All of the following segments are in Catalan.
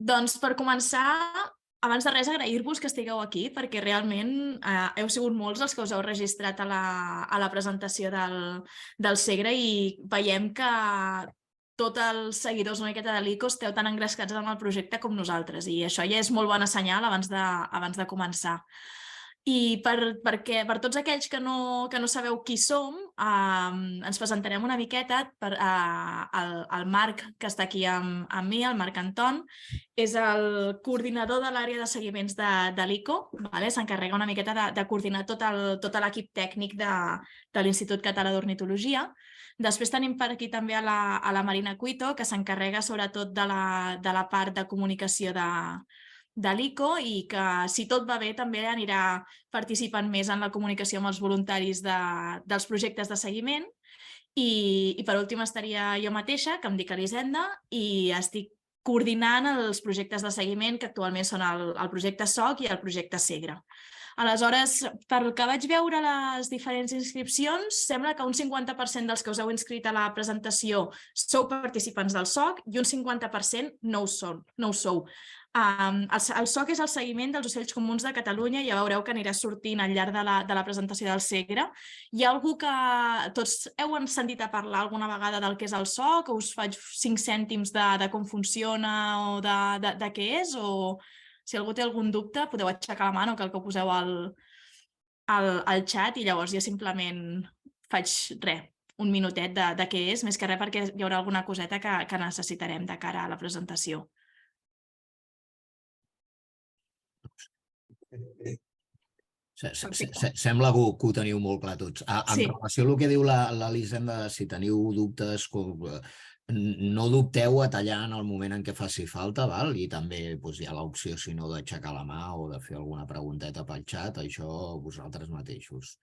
Doncs per començar, abans de res agrair-vos que estigueu aquí, perquè realment heu sigut molts els que us heu registrat a la presentació del Segre i veiem que tots els seguidors una miqueta de l'ICO esteu tan engrescats amb el projecte com nosaltres i això ja és molt bona senyal abans de començar. I per tots aquells que no sabeu qui som, ens presentarem una miqueta. El Marc, que està aquí amb mi, el Marc Anton, és el coordinador de l'àrea de seguiments de l'ICO, s'encarrega una miqueta de coordinar tot l'equip tècnic de l'Institut Català d'Ornitologia. Després tenim per aquí també a la Marina Cuito, que s'encarrega sobretot de la part de comunicació de l'ICO i que, si tot va bé, també anirà participant més en la comunicació amb els voluntaris dels projectes de seguiment. I per últim estaria jo mateixa, que em dic Elisenda, i estic coordinant els projectes de seguiment que actualment són el projecte SOC i el projecte Segre. Aleshores, pel que vaig veure les diferents inscripcions, sembla que un 50% dels que us heu inscrit a la presentació sou participants del SOC i un 50% no ho sou. El SOC és el seguiment dels ocells comuns de Catalunya, ja veureu que anirà sortint al llarg de la presentació del Segre. Hi ha algú que tots heu sentit a parlar alguna vegada del que és el SOC, o us faig 5 cèntims de com funciona o de què és, o si algú té algun dubte podeu aixecar la mà, no cal que ho poseu al xat i llavors jo simplement faig un minutet de què és, més que res perquè hi haurà alguna coseta que necessitarem de cara a la presentació. Sembla que ho teniu molt clar tots. En relació al que diu l'Elisenda, si teniu dubtes, no dubteu a tallar en el moment en què faci falta, i també hi ha l'opció, si no, d'aixecar la mà o de fer alguna pregunteta pel xat, això vosaltres mateixos.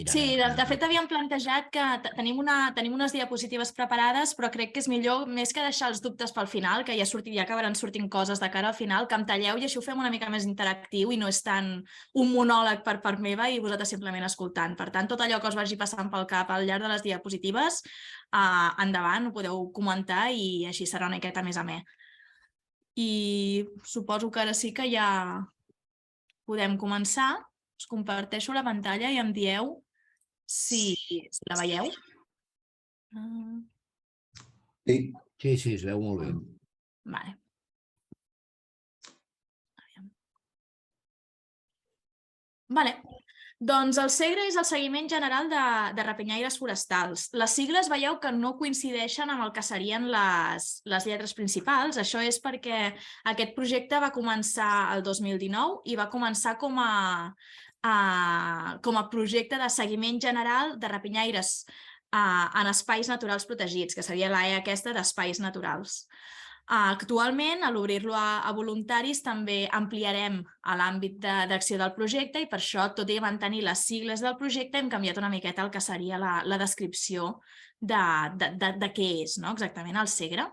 Sí, de fet havíem plantejat que tenim unes diapositives preparades, però crec que és millor, més que deixar els dubtes pel final, que ja acabaran sortint coses de cara al final, que em talleu i així ho fem una mica més interactiu i no és tant un monòleg per part meva i vosaltres simplement escoltant. Per tant, tot allò que us vagi passant pel cap al llarg de les diapositives, endavant, ho podeu comentar i així serà una miqueta més amè. I suposo que ara sí que ja podem començar. Us comparteixo la pantalla i em dieu si la veieu. Sí, es veu molt bé. Vale. Doncs el Segre és el seguiment general de rapinyaires forestals. Les sigles veieu que no coincideixen amb el que serien les lletres principals. Això és perquè aquest projecte va començar el 2019 i va començar com a projecte de seguiment general de rapinyaires en espais naturals protegits, que seria l'AE aquesta d'espais naturals. Actualment, a l'obrir-lo a voluntaris, també ampliarem l'àmbit d'acció del projecte i per això, tot i mantenir les sigles del projecte, hem canviat una miqueta el que seria la descripció de què és exactament el Segre.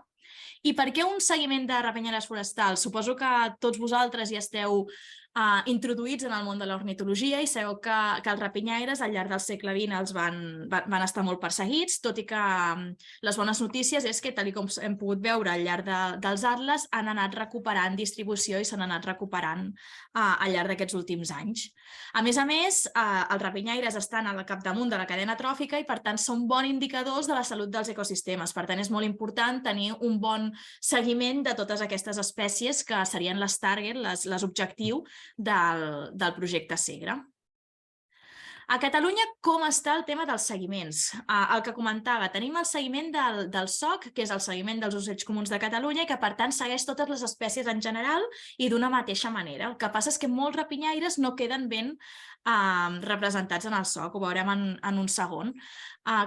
I per què un seguiment de rapinyaires forestals? Suposo que tots vosaltres ja esteu introduïts en el món de l'ornitologia i sabeu que els rapinyaires al llarg del segle XX els van estar molt perseguits, tot i que les bones notícies és que, tal com hem pogut veure al llarg dels atles, han anat recuperant distribució i s'han anat recuperant al llarg d'aquests últims anys. A més, els rapinyaires estan al capdamunt de la cadena tròfica i, per tant, són bons indicadors de la salut dels ecosistemes. Per tant, és molt important tenir un bon seguiment de totes aquestes espècies que serien les target, les objectius del projecte Segre. A Catalunya, com està el tema dels seguiments? El que comentava, tenim el seguiment del SOC, que és el seguiment dels ocells comuns de Catalunya i que, per tant, segueix totes les espècies en general i d'una mateixa manera. El que passa és que molts rapinyaires no queden ben representats en el SOC, ho veurem en un segon.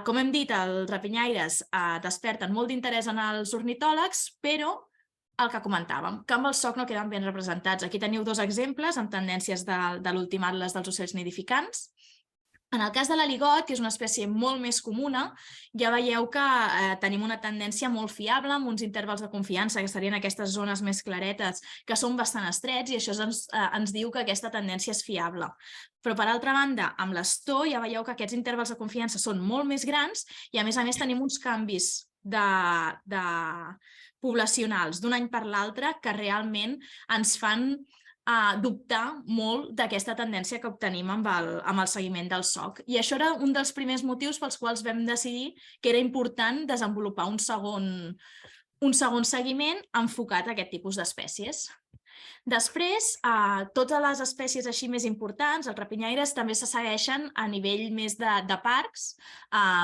Com hem dit, els rapinyaires desperten molt d'interès en els ornitòlegs, però el que comentàvem, que amb el SOC no queden ben representats. Aquí teniu 2 exemples amb tendències de l'últim atles dels ocells nidificants. En el cas de l'aligot, que és una espècie molt més comuna, ja veieu que tenim una tendència molt fiable amb uns intervals de confiança, que serien aquestes zones més claretes, que són bastant estrets i això ens diu que aquesta tendència és fiable. Però, per altra banda, amb l'astor ja veieu que aquests intervals de confiança són molt més grans i, a més, tenim uns canvis poblacionals d'un any per l'altre que realment ens fan dubtar molt d'aquesta tendència que obtenim amb el seguiment del SOC. I això era un dels primers motius pels quals vam decidir que era important desenvolupar un segon seguiment enfocat a aquest tipus d'espècies. Després, totes les espècies així més importants, els rapinyaires, també se segueixen a nivell més de parcs,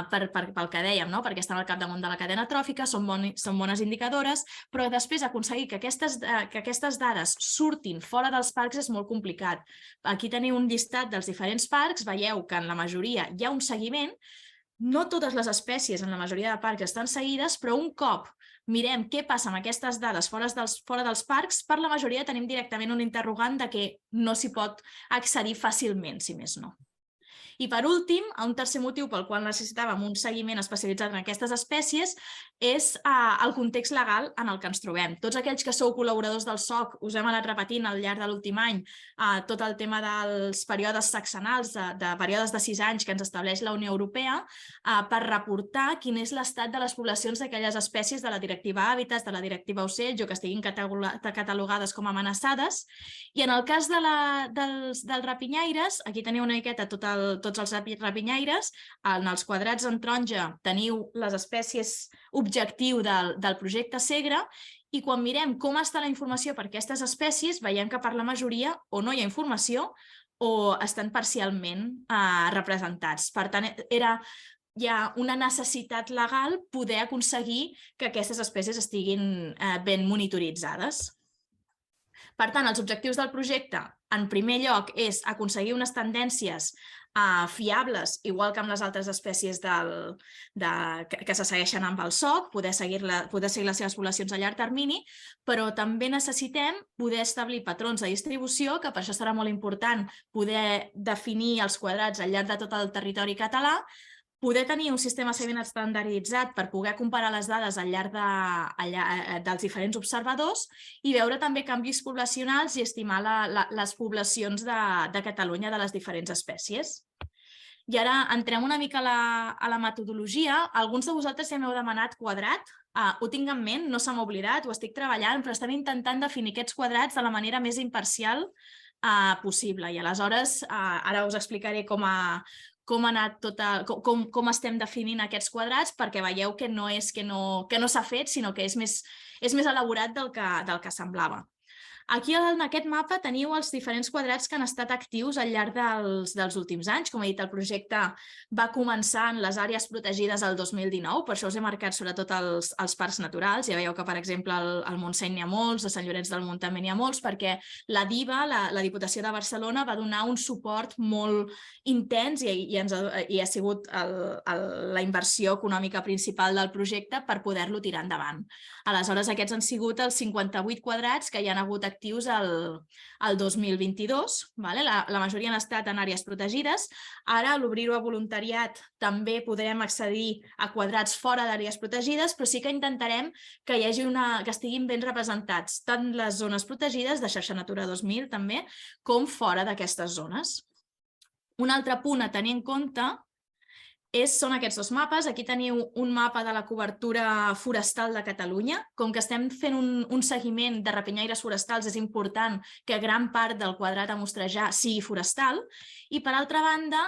pel que dèiem, perquè estan al capdamunt de la cadena tròfica, són bones indicadores, però després aconseguir que aquestes dades surtin fora dels parcs és molt complicat. Aquí teniu un llistat dels diferents parcs, veieu que en la majoria hi ha un seguiment, no totes les espècies en la majoria de parcs estan seguides, però un cop mirem què passa amb aquestes dades fora dels parcs, per la majoria tenim directament un interrogant de que no s'hi pot accedir fàcilment, si més no. I per últim, un tercer motiu pel qual necessitàvem un seguiment especialitzat en aquestes espècies és el context legal en el que ens trobem. Tots aquells que sou col·laboradors del SOC, us hem anat repetint al llarg de l'últim any tot el tema dels períodes sexenals, de períodes de 6 anys que ens estableix la Unió Europea per reportar quin és l'estat de les poblacions d'aquelles espècies de la directiva Hàbitats, de la directiva Ocells o que estiguin catalogades com amenaçades. I en el cas dels rapinyaires, aquí teniu una miqueta tots els rapinyaires, en els quadrats en taronja teniu les espècies objectiu del projecte Segre i quan mirem com està la informació per aquestes espècies veiem que per la majoria o no hi ha informació o estan parcialment representats. Per tant, hi ha una necessitat legal poder aconseguir que aquestes espècies estiguin ben monitoritzades. Per tant, els objectius del projecte, en primer lloc, és aconseguir unes tendències fiables, igual que amb les altres espècies que se segueixen amb el SOC, poder seguir les seves poblacions a llarg termini, però també necessitem poder establir patrons de distribució, que per això serà molt important poder definir els quadrats al llarg de tot el territori català, poder tenir un sistema de seguiment estandarditzat per poder comparar les dades al llarg dels diferents observadors i veure també canvis poblacionals i estimar les poblacions de Catalunya de les diferents espècies. I ara entrem una mica a la metodologia. Alguns de vosaltres ja m'heu demanat quadrat. Ho tinc en ment, no se m'ha oblidat, ho estic treballant, però estem intentant definir aquests quadrats de la manera més imparcial possible. I aleshores ara us explicaré com estem definint aquests quadrats perquè veieu que no és que no s'ha fet, sinó que és més elaborat del que semblava. Aquí en aquest mapa teniu els diferents quadrats que han estat actius al llarg dels últims anys. Com he dit, el projecte va començar en les àrees protegides el 2019, per això us he marcat sobretot els parcs naturals. Ja veieu que, per exemple, al Montseny n'hi ha molts, a Sant Llorenç del Munt també n'hi ha molts, perquè la DIBA, la Diputació de Barcelona, va donar un suport molt intens i ha sigut la inversió econòmica principal del projecte per poder-lo tirar endavant. Aleshores, aquests han sigut els 58 quadrats que hi han hagut actius el 2022. La majoria han estat en àrees protegides. Ara, a l'obrir-ho a voluntariat, també podrem accedir a quadrats fora d'àrees protegides, però sí que intentarem que hi hagi que estiguin ben representats tant les zones protegides, de xarxa Natura 2000 també, com fora d'aquestes zones. Un altre punt a tenir en compte són aquests dos mapes. Aquí teniu un mapa de la cobertura forestal de Catalunya. Com que estem fent un seguiment de rapinyaires forestals, és important que gran part del quadrat a mostrejar sigui forestal. I per altra banda,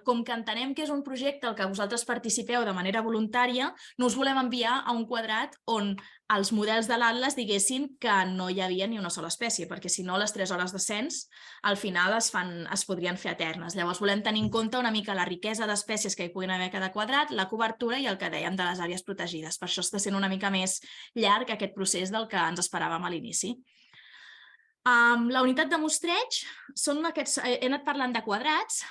com que entenem que és un projecte al que vosaltres participeu de manera voluntària, no us volem enviar a un quadrat on els models de l'Atlas diguessin que no hi havia ni una sola espècie, perquè si no les 3 hores de cens al final es podrien fer eternes. Llavors volem tenir en compte una mica la riquesa d'espècies que hi puguin haver a cada quadrat, la cobertura i el que dèiem de les àrees protegides. Per això està sent una mica més llarg aquest procés del que ens esperàvem a l'inici. La unitat de mostreig són aquests, he anat parlant de quadrats.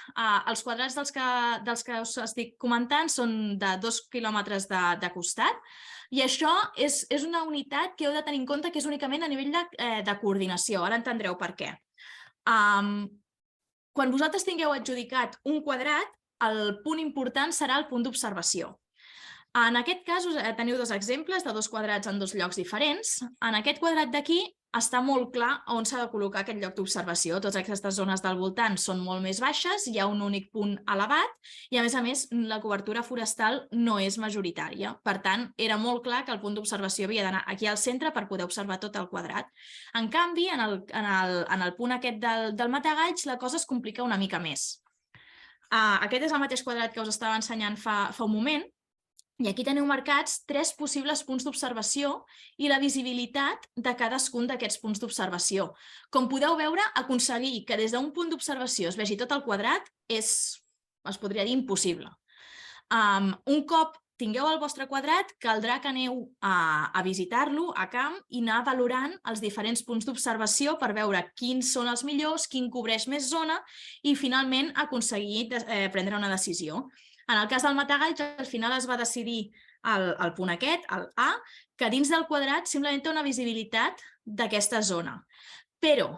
Els quadrats dels que us estic comentant són de 2 quilòmetres de costat i això és una unitat que heu de tenir en compte que és únicament a nivell de coordinació. Ara entendreu per què. Quan vosaltres tingueu adjudicat un quadrat, el punt important serà el punt d'observació. En aquest cas teniu dos exemples de dos quadrats en dos llocs diferents. En aquest quadrat d'aquí està molt clar on s'ha de col·locar aquest lloc d'observació. Totes aquestes zones del voltant són molt més baixes, hi ha un únic punt elevat i, a més, la cobertura forestal no és majoritària. Per tant, era molt clar que el punt d'observació havia d'anar aquí al centre per poder observar tot el quadrat. En canvi, en el punt aquest del Matagalls, la cosa es complica una mica més. Aquest és el mateix quadrat que us estava ensenyant fa un moment. I aquí teniu marcats 3 possibles punts d'observació i la visibilitat de cadascun d'aquests punts d'observació. Com podeu veure, aconseguir que des d'un punt d'observació es vegi tot el quadrat es podria dir impossible. Un cop tingueu el vostre quadrat, caldrà que aneu a visitar-lo a camp i anar valorant els diferents punts d'observació per veure quins són els millors, quin cobreix més zona i finalment aconseguir prendre una decisió. En el cas del Matagalls, al final es va decidir el punt aquest, el A, que dins del quadrat simplement té una visibilitat d'aquesta zona. Però,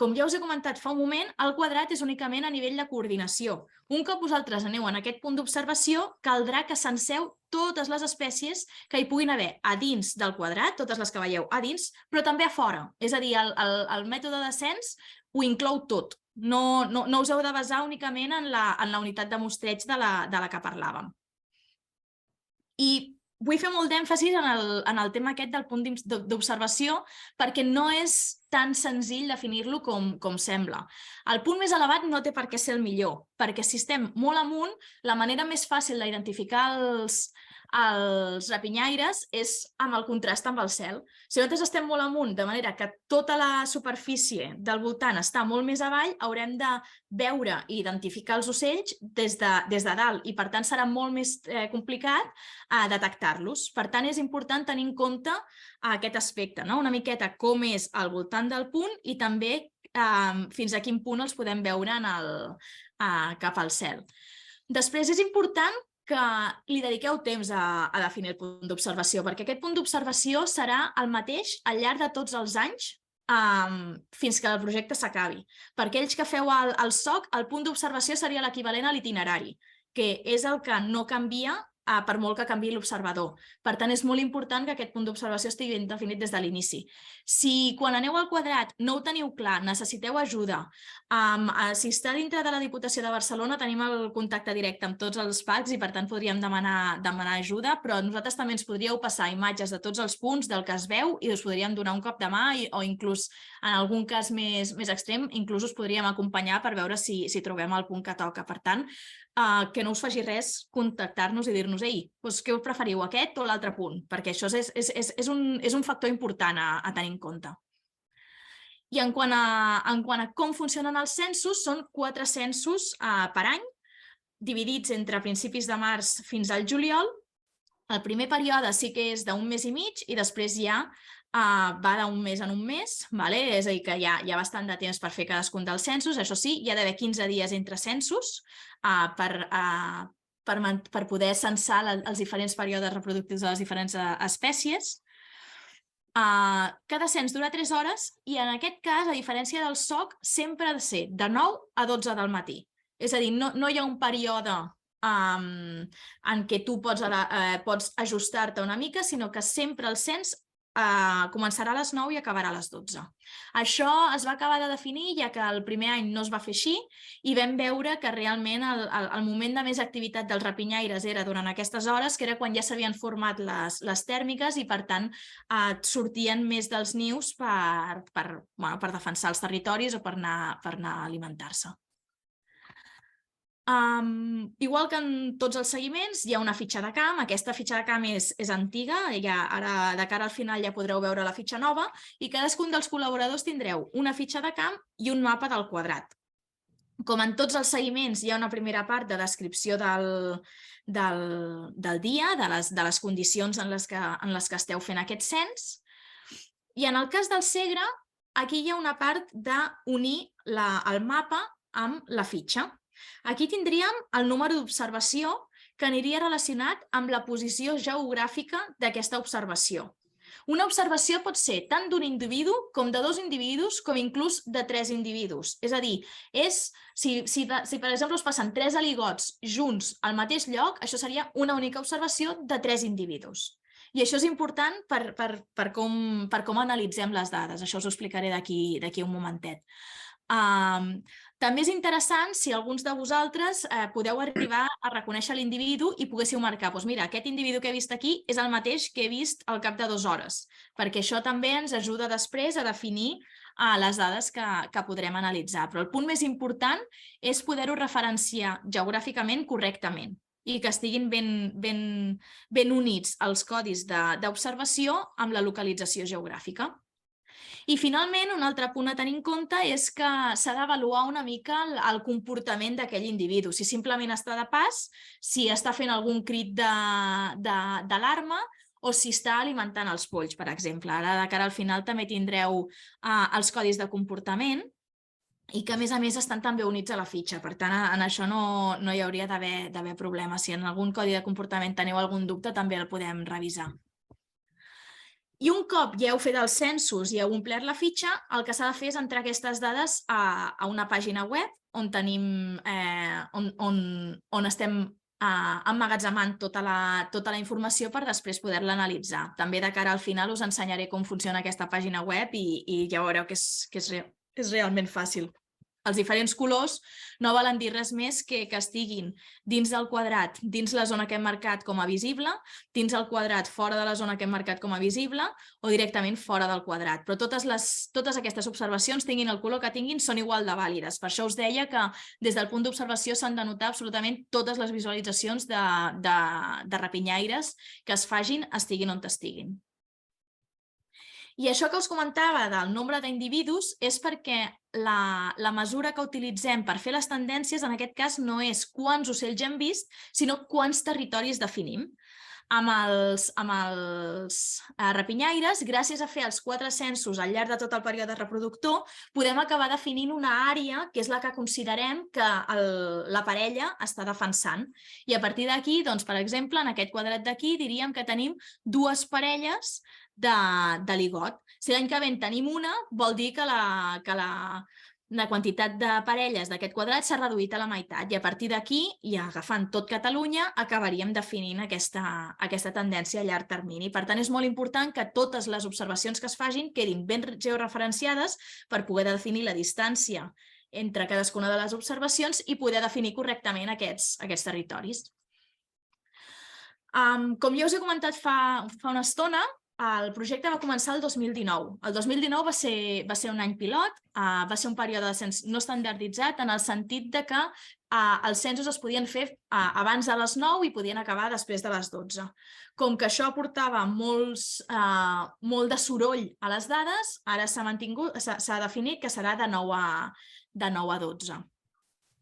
com ja us he comentat fa un moment, el quadrat és únicament a nivell de coordinació. Un cop vosaltres aneu en aquest punt d'observació, caldrà que censeu totes les espècies que hi puguin haver a dins del quadrat, totes les que veieu a dins, però també a fora. És a dir, el mètode de cens ho inclou tot. No us heu de basar únicament en la unitat de mostreig de la que parlàvem. I vull fer molt d'èmfasis en el tema aquest del punt d'observació perquè no és tan senzill definir-lo com sembla. El punt més elevat no té per què ser el millor, perquè si estem molt amunt, la manera més fàcil d'identificar els rapinyaires és amb el contrast amb el cel. Si nosaltres estem molt amunt, de manera que tota la superfície del voltant està molt més avall, haurem de veure i identificar els ocells des de dalt i, per tant, serà molt més complicat detectar-los. Per tant, és important tenir en compte aquest aspecte, una miqueta com és al voltant del punt i també fins a quin punt els podem veure cap al cel. Després, és important que li dediqueu temps a definir el punt d'observació, perquè aquest punt d'observació serà el mateix al llarg de tots els anys fins que el projecte s'acabi. Per aquells que feu el SOC, el punt d'observació seria l'equivalent a l'itinerari, que és el que no canvia per molt que canviï l'observador. Per tant, és molt important que aquest punt d'observació estigui ben definit des de l'inici. Si quan aneu al quadrat no ho teniu clar, necessiteu ajuda, si està dintre de la Diputació de Barcelona tenim el contacte directe amb tots els PACs i per tant podríem demanar ajuda, però nosaltres també ens podríeu passar imatges de tots els punts del que es veu i us podríem donar un cop de mà o inclús en algun cas més extrem, inclús us podríem acompanyar per veure si trobem el punt que toca. Per tant, que no us faci res contactar-nos i dir-nos ei, què us preferiu, aquest o l'altre punt? Perquè això és un factor important a tenir en compte. I en quant a com funcionen els censos, són 4 censos per any, dividits entre principis de març fins al juliol. El primer període sí que és d'un mes i mig i després ja va d'un mes en un mes, és a dir, que hi ha bastant de temps per fer cadascun dels censos. Això sí, hi ha d'haver 15 dies entre censos per poder censar els diferents períodes reproductius de les diferents espècies. Cada cens dura 3 hores i en aquest cas, a diferència del SOC, sempre ha de ser de 9 a 12 del matí. És a dir, no hi ha un període en què tu pots ajustar-te una mica, sinó que sempre el cens començarà a les 9 i acabarà a les 12. Això es va acabar de definir ja que el primer any no es va fer així i vam veure que realment el moment de més activitat dels rapinyaires era durant aquestes hores, que era quan ja s'havien format les tèrmiques i per tant sortien més dels nius per defensar els territoris o per anar a alimentar-se. Igual que en tots els seguiments, hi ha una fitxa de camp. Aquesta fitxa de camp és antiga, ara de cara al final ja podreu veure la fitxa nova i cadascun dels col·laboradors tindreu una fitxa de camp i un mapa del quadrat. Com en tots els seguiments, hi ha una primera part de descripció del dia, de les condicions en les que esteu fent aquest cens. I en el cas del Segre, aquí hi ha una part d'unir el mapa amb la fitxa. Aquí tindríem el número d'observació que aniria relacionat amb la posició geogràfica d'aquesta observació. Una observació pot ser tant d'un individu com de 2 individus com inclús de 3 individus. És a dir, si per exemple es passen 3 aligots junts al mateix lloc, això seria una única observació de 3 individus. I això és important per com analitzem les dades. Això us ho explicaré d'aquí un momentet. També és interessant si alguns de vosaltres podeu arribar a reconèixer l'individu i poguéssiu marcar, doncs mira, aquest individu que he vist aquí és el mateix que he vist al cap de 2 hores, perquè això també ens ajuda després a definir les dades que podrem analitzar. Però el punt més important és poder-ho referenciar geogràficament correctament i que estiguin ben units els codis d'observació amb la localització geogràfica. I finalment, un altre punt a tenir en compte és que s'ha d'avaluar una mica el comportament d'aquell individu. Si simplement està de pas, si està fent algun crit d'alarma o si està alimentant els polls, per exemple. Ara, de cara al final, també tindreu els codis de comportament i que, a més, estan també units a la fitxa. Per tant, en això no hi hauria d'haver problema. Si en algun codi de comportament teniu algun dubte, també el podem revisar. I un cop ja heu fet els censos i heu omplert la fitxa, el que s'ha de fer és entrar aquestes dades a una pàgina web on estem emmagatzemant tota la informació per després poder-la analitzar. També de cara al final us ensenyaré com funciona aquesta pàgina web i ja veureu que és realment fàcil. Els diferents colors no volen dir res més que estiguin dins del quadrat, dins la zona que hem marcat com a visible, dins el quadrat fora de la zona que hem marcat com a visible o directament fora del quadrat. Però totes aquestes observacions, tinguin el color que tinguin, són igual de vàlides. Per això us deia que des del punt d'observació s'han de notar absolutament totes les visualitzacions de rapinyaires que es facin, estiguin on estiguin. I això que us comentava del nombre d'individus és perquè la mesura que utilitzem per fer les tendències en aquest cas no és quants ocells hem vist, sinó quants territoris definim. Amb els rapinyaires, gràcies a fer els 4 censos al llarg de tot el període reproductor, podem acabar definint una àrea que és la que considerem que la parella està defensant. I a partir d'aquí, doncs, per exemple, en aquest quadrat d'aquí diríem que tenim 2 parelles de ligot. Si l'any que ve en tenim una, vol dir que la quantitat de parelles d'aquest quadrat s'ha reduït a la meitat i a partir d'aquí, i agafant tot Catalunya, acabaríem definint aquesta tendència a llarg termini. Per tant, és molt important que totes les observacions que es facin quedin ben georreferenciades per poder definir la distància entre cadascuna de les observacions i poder definir correctament aquests territoris. Com ja us he comentat fa una estona, el projecte va començar el 2019. El 2019 va ser un any pilot, va ser un període de cens no estandarditzat en el sentit que els censos es podien fer abans de les 9 i podien acabar després de les 12. Com que això aportava molt de soroll a les dades, ara s'ha definit que serà de 9 a 12.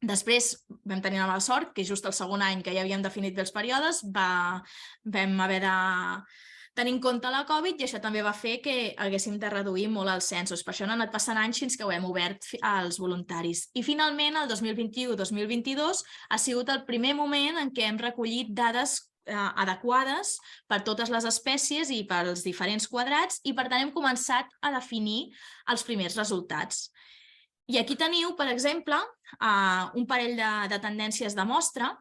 Després vam tenir la mala sort que just el segon any que ja havíem definit bé els períodes vam haver de tenir en compte la Covid i això també va fer que haguéssim de reduir molt els censos. Per això han anat passant anys fins que ho hem obert als voluntaris. I finalment, el 2021-2022 ha sigut el primer moment en què hem recollit dades adequades per totes les espècies i pels diferents quadrats i per tant hem començat a definir els primers resultats. I aquí teniu, per exemple, un parell de tendències de mostra.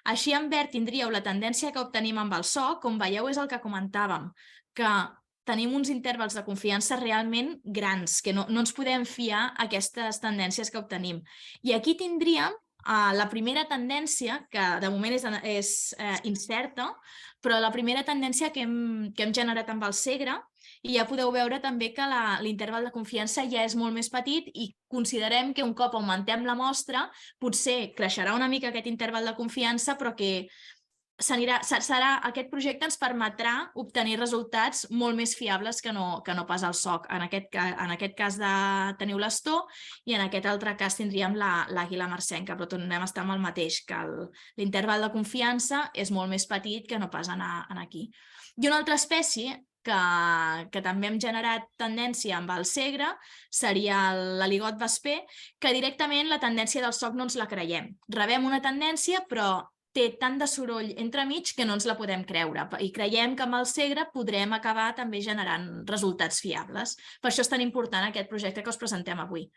Així en verd tindríeu la tendència que obtenim amb el so. Com veieu, és el que comentàvem, que tenim uns intervals de confiança realment grans, que no ens podem fiar aquestes tendències que obtenim. I aquí tindríem la primera tendència, que de moment és incerta, però la primera tendència que hem generat amb el Segre, i ja podeu veure també que l'interval de confiança ja és molt més petit i considerem que un cop augmentem la mostra potser creixerà una mica aquest interval de confiança, però que aquest projecte ens permetrà obtenir resultats molt més fiables que no pas el SOC. En aquest cas teniu l'astor i en aquest altre cas tindríem l'àguila marcenca, però tornem a estar amb el mateix, que l'interval de confiança és molt més petit que no pas aquí. I una altra espècie que també hem generat tendència amb el Segre seria l'aligot vesper, que directament la tendència del SOC no ens la creiem. Rebem una tendència, però té tant de soroll entremig que no ens la podem creure i creiem que amb el Segre podrem acabar també generant resultats fiables. Per això és tan important aquest projecte que us presentem avui.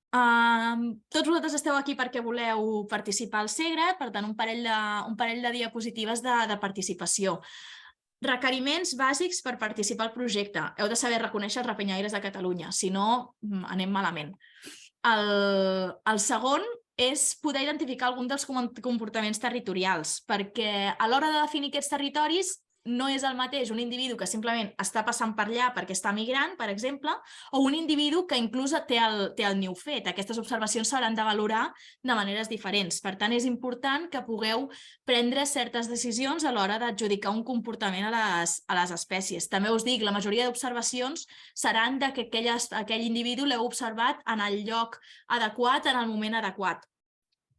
Tots vosaltres esteu aquí perquè voleu participar al Segre, per tant un parell de diapositives de participació. Requeriments bàsics per participar al projecte. Heu de saber reconèixer els rapinyaires de Catalunya, si no anem malament. El segon és poder identificar algun dels comportaments territorials, perquè a l'hora de definir aquests territoris no és el mateix un individu que simplement està passant per allà perquè està migrant, per exemple, o un individu que inclús té el niu fet. Aquestes observacions s'hauran de valorar de maneres diferents. Per tant, és important que pugueu prendre certes decisions a l'hora d'adjudicar un comportament a les espècies. També us dic, la majoria d'observacions seran que aquell individu l'heu observat en el lloc adequat, en el moment adequat,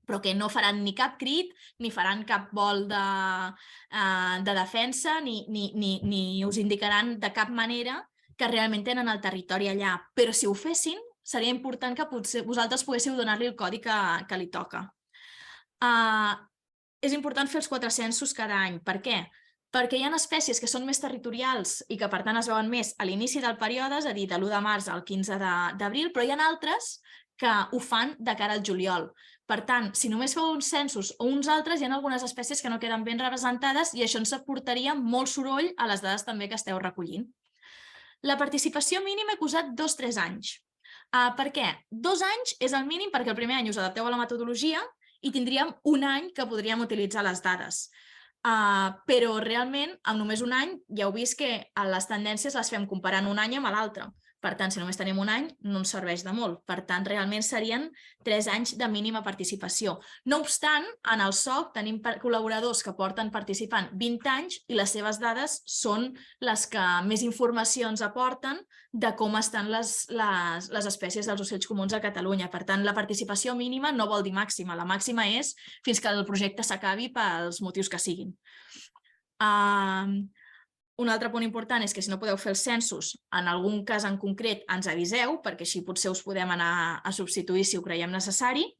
però que no faran ni cap crit, ni faran cap vol de defensa, ni us indicaran de cap manera que realment tenen el territori allà. Però si ho fessin, seria important que vosaltres poguéssiu donar-li el codi que li toca. És important fer els 4 censos cada any. Per què? Perquè hi ha espècies que són més territorials i que per tant es veuen més a l'inici del període, és a dir, de l'1 de març al 15 d'abril, però hi ha altres que ho fan de cara al juliol. Per tant, si només feu uns censos o uns altres, hi ha algunes espècies que no queden ben representades i això ens aportaria molt soroll a les dades també que esteu recollint. La participació mínima he posat 2-3 anys. Per què? 2 anys és el mínim perquè el primer any us adapteu a la metodologia i tindríem un any que podríem utilitzar les dades. Però realment, amb només un any, ja heu vist que les tendències les fem comparant un any amb l'altre. Per tant, si només tenim un any, no ens serveix de molt. Per tant, realment serien 3 anys de mínima participació. No obstant, en el SOC tenim col·laboradors que porten participant 20 anys i les seves dades són les que més informació ens aporten de com estan les espècies dels ocells comuns a Catalunya. Per tant, la participació mínima no vol dir màxima. La màxima és fins que el projecte s'acabi pels motius que siguin. Un altre punt important és que si no podeu fer els censos, en algun cas en concret ens aviseu, perquè així potser us podem anar a substituir si ho creiem necessari,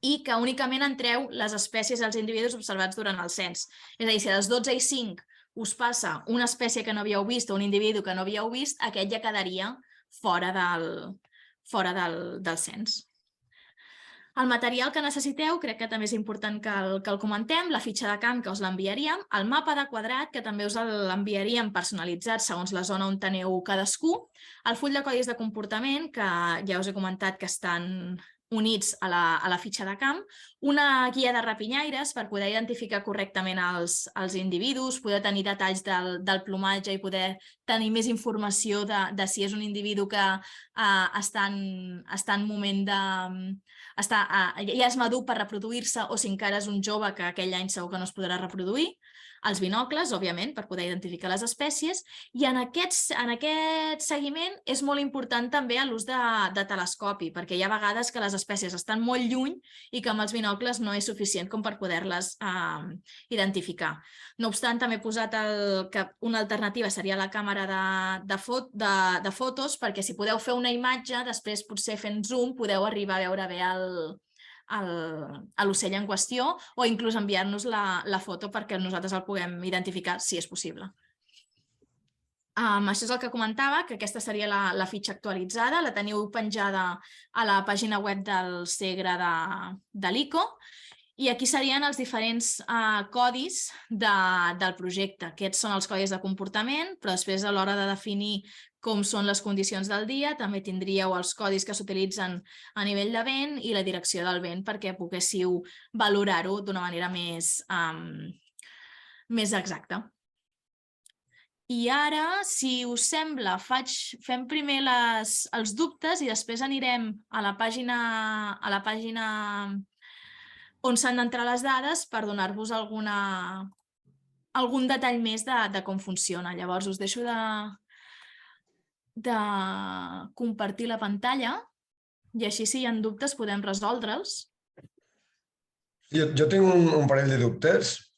i que únicament entreu les espècies dels individus observats durant el cens. És a dir, si a les 12 i 5 us passa una espècie que no havíeu vist o un individu que no havíeu vist, aquest ja quedaria fora del cens. El material que necessiteu, crec que també és important que el comentem, la fitxa de camp que us l'enviaríem, el mapa de quadrat, que també us l'enviaríem personalitzat segons la zona on teniu cadascú, el full de codis de comportament, que ja us he comentat que estan units a la fitxa de camp, una guia de rapinyaires per poder identificar correctament els individus, poder tenir detalls del plomatge i poder tenir més informació de si és un individu que està en moment de... ja és madur per reproduir-se o si encara és un jove que aquell any segur que no es podrà reproduir, els binocles, òbviament, per poder identificar les espècies, i en aquest seguiment és molt important també l'ús de telescopi, perquè hi ha vegades que les espècies estan molt lluny i que amb els binocles no és suficient com per poder-les identificar. No obstant, també he posat que una alternativa seria la càmera de fotos, perquè si podeu fer una imatge, després potser fent zoom podeu arribar a veure bé l'ocell en qüestió o inclús enviar-nos la foto perquè nosaltres el puguem identificar si és possible. Això és el que comentava, que aquesta seria la fitxa actualitzada, la teniu penjada a la pàgina web del Segre de l'ICO i aquí serien els diferents codis del projecte. Aquests són els codis de comportament, però després a l'hora de definir com són les condicions del dia, també tindríeu els codis que s'utilitzen a nivell de vent i la direcció del vent perquè poguéssiu valorar-ho d'una manera més exacta. I ara, si us sembla, fem primer els dubtes i després anirem a la pàgina on s'han d'entrar les dades per donar-vos algun detall més de com funciona. Llavors us deixo de compartir la pantalla i així si hi ha dubtes podem resoldre'ls. Jo tinc un parell de dubtes.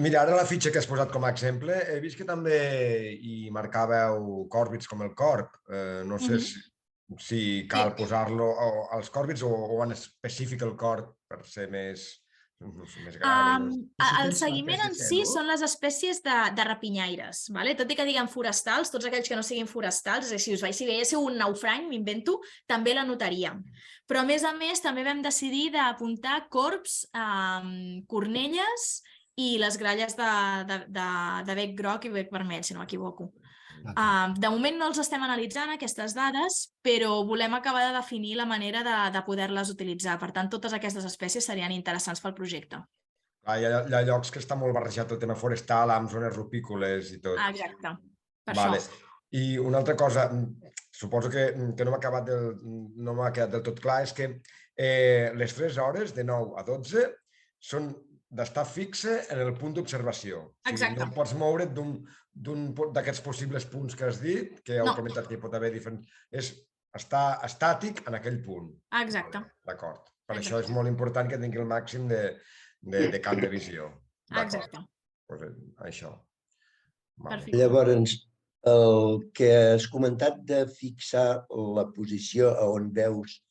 Mira, ara la fitxa que has posat com a exemple, he vist que també hi marcàveu còrvids com el corb. No sé si cal posar-lo als còrvids o en específic el corb per ser més Més grans. El seguiment en si són les espècies de rapinyaires. Tot i que diguem forestals, tots aquells que no siguin forestals, si veiéssiu un naufrany, m'invento, també la notaríem. Però, a més, també vam decidir d'apuntar corbs, cornelles i les gralles de bec groc i bec vermell, si no m'equivoco. De moment no els estem analitzant, aquestes dades, però volem acabar de definir la manera de poder-les utilitzar. Per tant, totes aquestes espècies serien interessants pel projecte. Hi ha llocs que està molt barrejat el tema forestal amb zones rupícoles i tot. Exacte, per això. I una altra cosa, suposo que no m'ha quedat del tot clar, és que les 3 hores, de 9 a 12, són d'estar fixe en el punt d'observació. Exacte. No pots moure't d'un d'aquests possibles punts que has dit, que heu comentat que hi pot haver diferents... És estar estàtic en aquell punt. Exacte. D'acord. Per això és molt important que tingui el màxim de camp de visió. Exacte. Això. Llavors, el que has comentat de fixar la posició on veus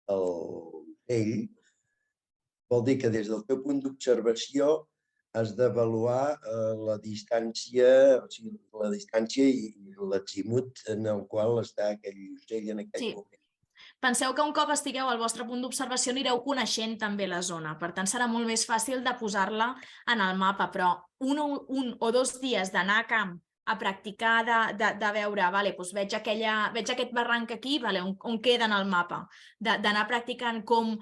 l'ocell, vol dir que des del teu punt d'observació has d'avaluar la distància i l'azimut en el qual està aquell ocell en aquell moment. Penseu que un cop estigueu al vostre punt d'observació anireu coneixent també la zona. Per tant, serà molt més fàcil de posar-la en el mapa, però un o 2 dies d'anar a camp a practicar de veure, veig aquest barranc aquí, on queda en el mapa, d'anar practicant com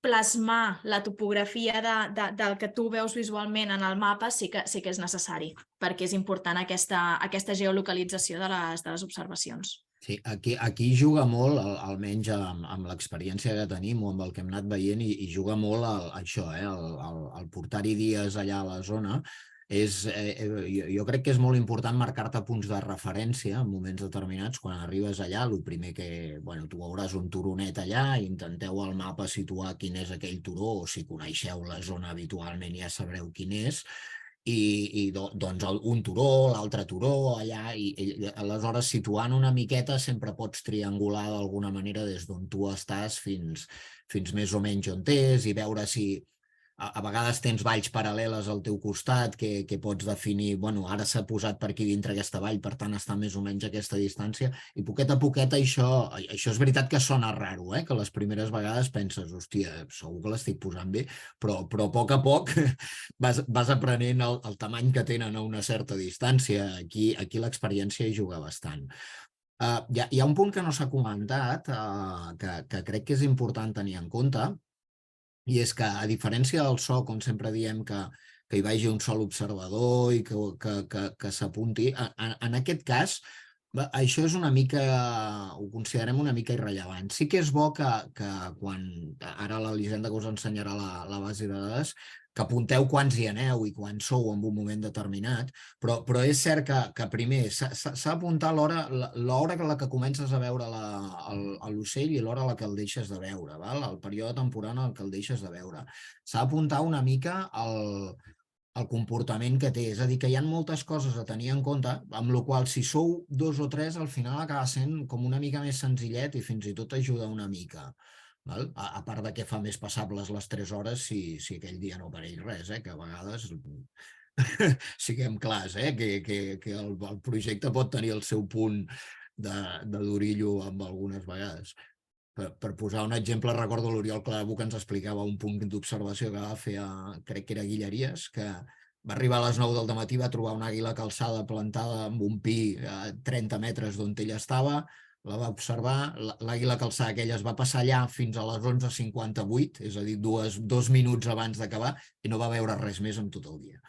plasmar la topografia del que tu veus visualment en el mapa sí que és necessari, perquè és important aquesta geolocalització de les observacions. Sí, aquí juga molt, almenys amb l'experiència que tenim o amb el que hem anat veient, i juga molt això, el portar-hi dies allà a la zona. Jo crec que és molt important marcar-te punts de referència en moments determinats. Quan arribes allà, el primer que tu veuràs un turonet allà, intenteu al mapa situar quin és aquell turó, o si coneixeu la zona habitualment ja sabreu quin és, i doncs un turó, l'altre turó allà, i aleshores situant una miqueta sempre pots triangular d'alguna manera des d'on tu estàs fins més o menys on t'és, i veure si a vegades tens valls paral·leles al teu costat que pots definir, ara s'ha posat per aquí dintre aquesta vall, per tant està més o menys a aquesta distància, i poquet a poquet això és veritat que sona raro, que les primeres vegades penses, hòstia, segur que l'estic posant bé, però a poc vas aprenent el tamany que tenen a una certa distància. Aquí l'experiència hi juga bastant. Hi ha un punt que no s'ha comentat, que crec que és important tenir en compte, i és que, a diferència del SOC, on sempre diem que hi vagi un sol observador i que s'apunti, en aquest cas, això és una mica, ho considerem una mica irrellevant. Sí que és bo que quan, ara l'Elisenda que us ensenyarà la base de dades, que apunteu quants hi aneu i quan sou en un moment determinat, però és cert que primer s'ha d'apuntar l'hora en la que comences a veure l'ocell i l'hora en la que el deixes de veure, el període temporal en què el deixes de veure. S'ha d'apuntar una mica el comportament que té, és a dir, que hi ha moltes coses a tenir en compte, amb la qual si sou 2 o 3 al final acaba sent com una mica més senzillet i fins i tot ajuda una mica. A part de que fa més passables les 3 hores si aquell dia no apareix res, que a vegades siguem clars, que el projecte pot tenir el seu punt de durillo amb algunes vegades. Per posar un exemple, recordo l'Oriol Clarabuc que ens explicava un punt d'observació que va fer crec que era Guilleries, que va arribar a les 9 del matí, va trobar una àguila calçada plantada amb un pi a 30 metres d'on ell estava, la va observar, l'àguila calçada aquella es va passar allà fins a les 11:58, és a dir, 2 minuts abans d'acabar, i no va veure res més en tot el dia.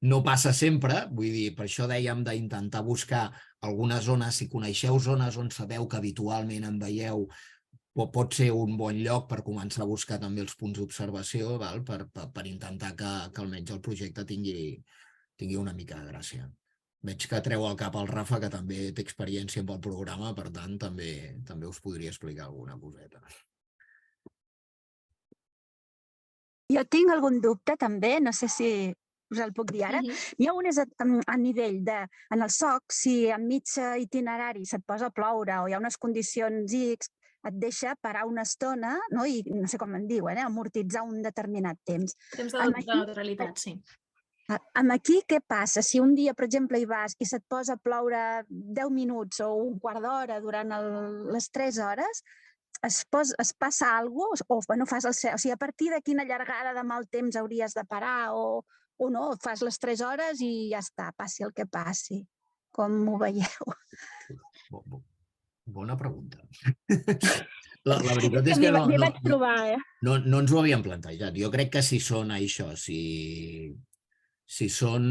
No passa sempre, vull dir, per això dèiem d'intentar buscar algunes zones, si coneixeu zones on sabeu que habitualment en veieu, pot ser un bon lloc per començar a buscar també els punts d'observació, per intentar que almenys el projecte tingui una mica de gràcia. Veig que treu al cap el Rafa, que també té experiència amb el programa, per tant, també us podria explicar alguna coseta. Jo tinc algun dubte, també, no sé si us el puc dir ara. Hi ha un és a nivell de, en el SOC, si enmig itinerari se't posa a ploure o hi ha unes condicions X, et deixa parar una estona, no? I no sé com en diuen, amortitzar un determinat temps. Temps de neutralitat, sí. Aquí què passa? Si un dia, per exemple, hi vas i se't posa a ploure 10 minuts o un quart d'hora durant les 3 hores, es passa alguna cosa, o no fas o sigui, a partir de quina llargada de mal temps hauries de parar o no, fas les 3 hores i ja està, passi el que passi. Com ho veieu? Bona pregunta. La veritat és que no ens ho havíem plantejat. Jo crec que si són això, si són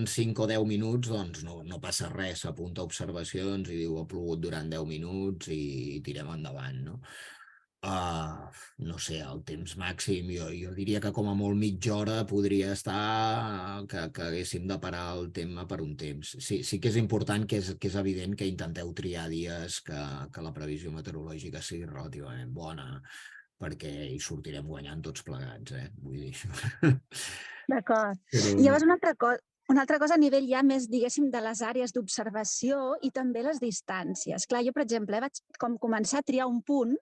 5 o 10 minuts, doncs no passa res, s'apunta observacions i diu ha plogut durant 10 minuts i tirem endavant, no? No sé, el temps màxim, jo diria que com a molt mitja hora podria estar que haguéssim de parar el tema per un temps. Sí que és important, que és evident que intenteu triar dies que la previsió meteorològica sigui relativament bona, perquè hi sortirem guanyant tots plegats, vull dir això. D'acord. I llavors una altra cosa a nivell ja més, diguéssim, de les àrees d'observació i també les distàncies. Clar, jo, per exemple, vaig començar a triar un punt,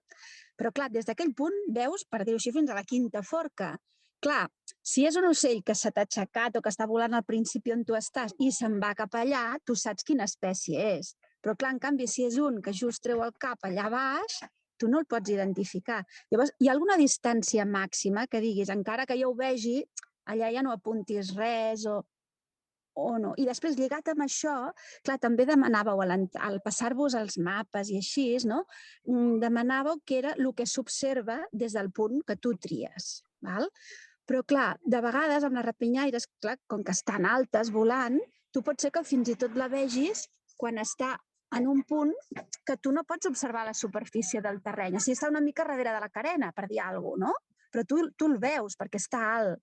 però clar, des d'aquell punt veus, per dir-ho així, fins a la quinta forca. Clar, si és un ocell que s'ha aixecat o que està volant al principi on tu estàs i se'n va cap allà, tu saps quina espècie és. Però clar, en canvi, si és un que just treu el cap allà baix, tu no el pots identificar. Llavors, hi ha alguna distància màxima que diguis, encara que jo ho vegi, allà ja no apuntis res o no. I després, lligat amb això, clar, també demanàveu, al passar-vos els mapes i així, no? Demanàveu què era el que s'observa des del punt que tu tries. Però, clar, de vegades amb les rapinyaires, clar, com que estan altes volant, tu pot ser que fins i tot la vegis quan està en un punt que tu no pots observar la superfície del terreny. O sigui, està una mica darrere de la carena, per dir alguna cosa, no? Però tu el veus perquè està alt.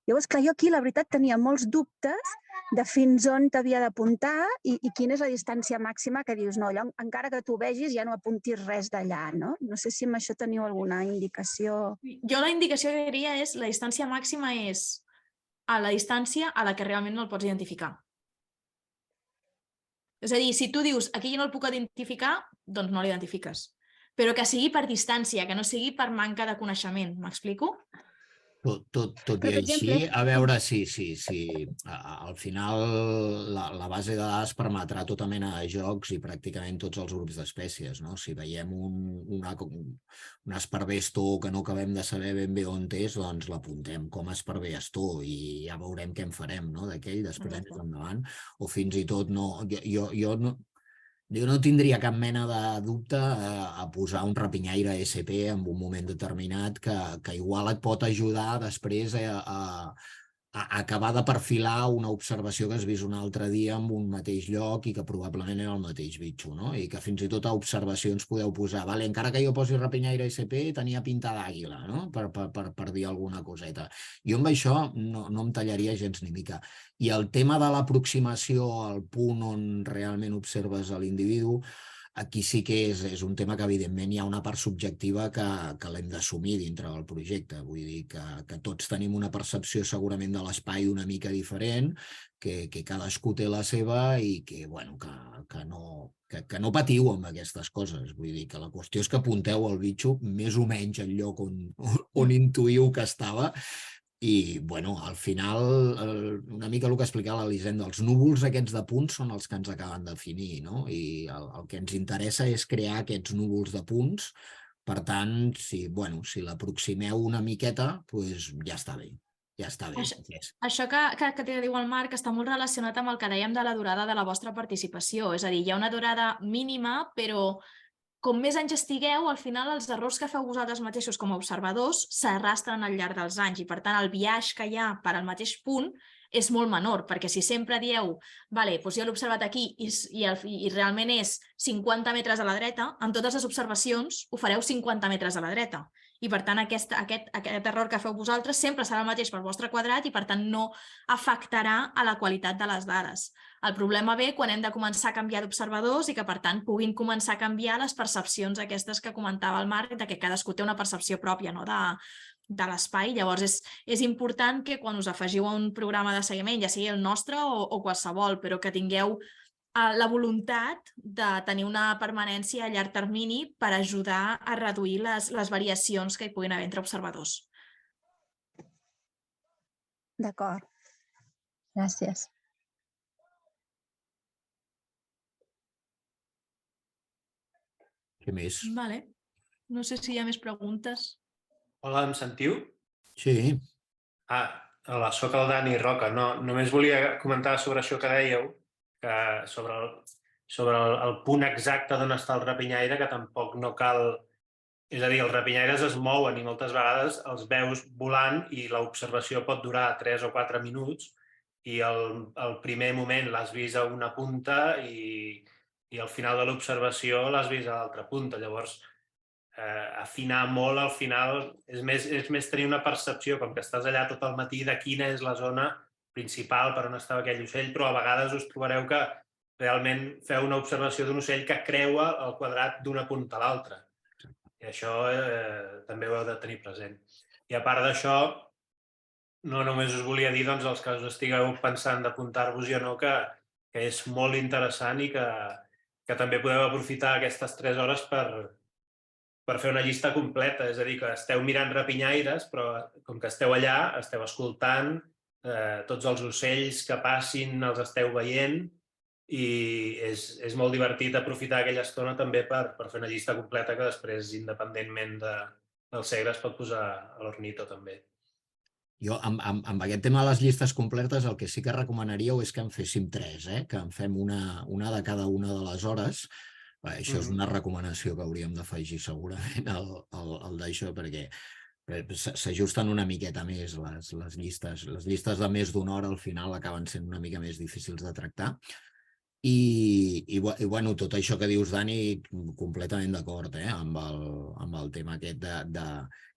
Llavors, clar, jo aquí, la veritat, tenia molts dubtes de fins on t'havia d'apuntar i quina és la distància màxima que dius, no, allò, encara que tu vegis, ja no apuntis res d'allà, no? No sé si amb això teniu alguna indicació. Jo la indicació que diria és la distància màxima és a la distància a la que realment no el pots identificar. És a dir, si tu dius, aquí jo no el puc identificar, doncs no l'identifiques. Però que sigui per distància, que no sigui per manca de coneixement, m'explico? Tot i així, a veure si al final la base de dades permetrà tota mena de jocs i pràcticament tots els grups d'espècies, no? Si veiem un esparver-astor que no acabem de saber ben bé on és, doncs l'apuntem com a esparver-astor i ja veurem què en farem d'aquell, després més endavant. O fins i tot jo no tindria cap mena de dubte a posar un rapinyaire SP en un moment determinat que igual et pot ajudar després a acabar de perfilar una observació que has vist un altre dia en un mateix lloc i que probablement era el mateix bitxo, no? I que fins i tot a observacions podeu posar, encara que jo posi rapinyaire SP, tenia pinta d'àguila, no? Per dir alguna coseta. Jo amb això no em tallaria gens ni mica. I el tema de l'aproximació al punt on realment observes l'individu, aquí sí que és un tema que evidentment hi ha una part subjectiva que l'hem d'assumir dintre del projecte. Vull dir que tots tenim una percepció segurament de l'espai una mica diferent, que cadascú té la seva i que no patiu amb aquestes coses. Vull dir que la qüestió és que apunteu el bitxo més o menys al lloc on intuïu que estava. I, al final, una mica el que explicava l'Elisenda, els núvols aquests de punts són els que ens acaben de definir, no? I el que ens interessa és crear aquests núvols de punts. Per tant, si l'aproximeu una miqueta, doncs ja està bé. Ja està bé. Això que diu el Marc està molt relacionat amb el que dèiem de la durada de la vostra participació. És a dir, hi ha una durada mínima, però com més anys estigueu, al final els errors que feu vosaltres mateixos com a observadors s'arrastren al llarg dels anys i, per tant, el biaix que hi ha per al mateix punt és molt menor, perquè si sempre dieu doncs jo l'he observat aquí i realment és 50 metres a la dreta, en totes les observacions ho fareu 50 metres a la dreta. I, per tant, aquest error que feu vosaltres sempre serà el mateix pel vostre quadrat i, per tant, no afectarà a la qualitat de les dades. El problema ve quan hem de començar a canviar d'observadors i que, per tant, puguin començar a canviar les percepcions aquestes que comentava el Marc, de que cadascú té una percepció pròpia de l'espai. Llavors, és important que quan us afegiu a un programa de seguiment, ja sigui el nostre o qualsevol, però que tingueu la voluntat de tenir una permanència a llarg termini per ajudar a reduir les variacions que hi puguin haver entre observadors. D'acord. Gràcies. Què més? Vale. No sé si hi ha més preguntes. Hola, em sentiu? Sí. Hola, soc el Dani Roca. No, només volia comentar sobre això que dèieu, sobre el punt exacte d'on està el rapinyaire, que tampoc no cal... És a dir, els rapinyaires es mouen i moltes vegades els veus volant i l'observació pot durar 3 o 4 minuts i al primer moment l'has vist a una punta i al final de l'observació l'has vist a l'altra punta. Llavors, afinar molt al final és més tenir una percepció, com que estàs allà tot el matí, de quina és la zona principal per on estava aquell ocell, però a vegades us trobareu que realment feu una observació d'un ocell que creua el quadrat d'una punta a l'altra. I això també ho heu de tenir present. I a part d'això, no només us volia dir, doncs, els que us estigueu pensant d'apuntar-vos-hi o no, que és molt interessant i que també podeu aprofitar aquestes 3 hores per fer una llista completa. És a dir, que esteu mirant rapinyaires, però com que esteu allà, esteu escoltant tots els ocells que passin, els esteu veient, i és molt divertit aprofitar aquella estona també per fer una llista completa que després, independentment del segre, es pot posar a l'ornito també. Jo, amb aquest tema de les llistes completes, el que sí que recomanaríeu és que en féssim 3, que en fem una de cada una de les hores. Això és una recomanació que hauríem d'afegir segurament al d'això, perquè s'ajusten una miqueta més les llistes. Les llistes de més d'una hora al final acaben sent una mica més difícils de tractar. I bueno, tot això que dius, Dani, completament d'acord amb el tema aquest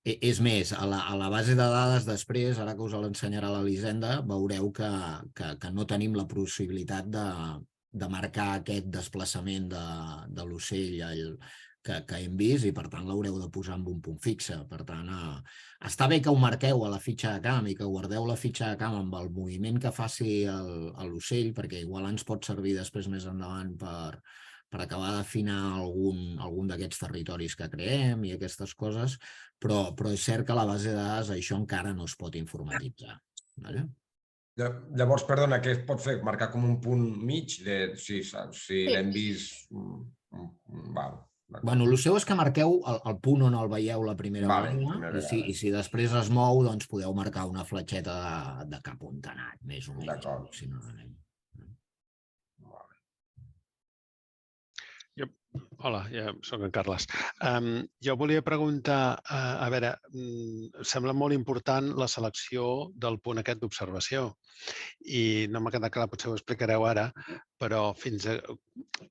És més, a la base de dades després, ara que us l'ensenyarà l'Elisenda, veureu que no tenim la possibilitat de marcar aquest desplaçament de l'ocell que hem vist i, per tant, l'haureu de posar amb un punt fixe. Per tant, està bé que ho marqueu a la fitxa de camp i que guardeu la fitxa de camp amb el moviment que faci l'ocell, perquè igual ens pot servir després més endavant per acabar d'afinar algun d'aquests territoris que creem i aquestes coses, però és cert que a la base de dades això encara no es pot informatitzar. Llavors, perdona, què es pot fer? Marcar com un punt mig? Si l'hem vist... Bueno, el seu és que marqueu el punt on el veieu la primera vegada i si després es mou, doncs podeu marcar una fletxeta de cap on ha anat, més o menys, aproximadament. Hola, ja soc en Carles. Jo volia preguntar, a veure, sembla molt important la selecció del punt aquest d'observació i no m'ha quedat clar, potser ho explicareu ara, però fins a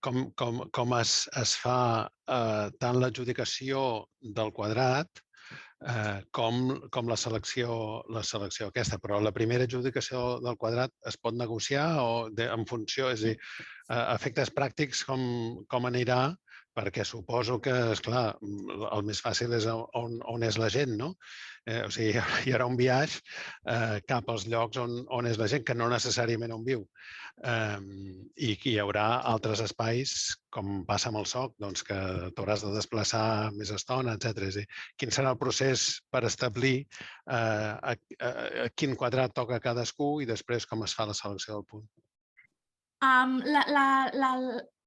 com es fa tant l'adjudicació del quadrat com la selecció aquesta. Però la primera adjudicació del quadrat es pot negociar o en funció, és a dir, a efectes pràctics com anirà, perquè suposo que, esclar, el més fàcil és on és la gent, no? O sigui, hi haurà un viatge cap als llocs on és la gent, que no necessàriament on viu. I hi haurà altres espais, com passa amb el soc, que t'hauràs de desplaçar més estona, etc. Quin serà el procés per establir a quin quadrat toca cadascú i després com es fa la selecció del punt?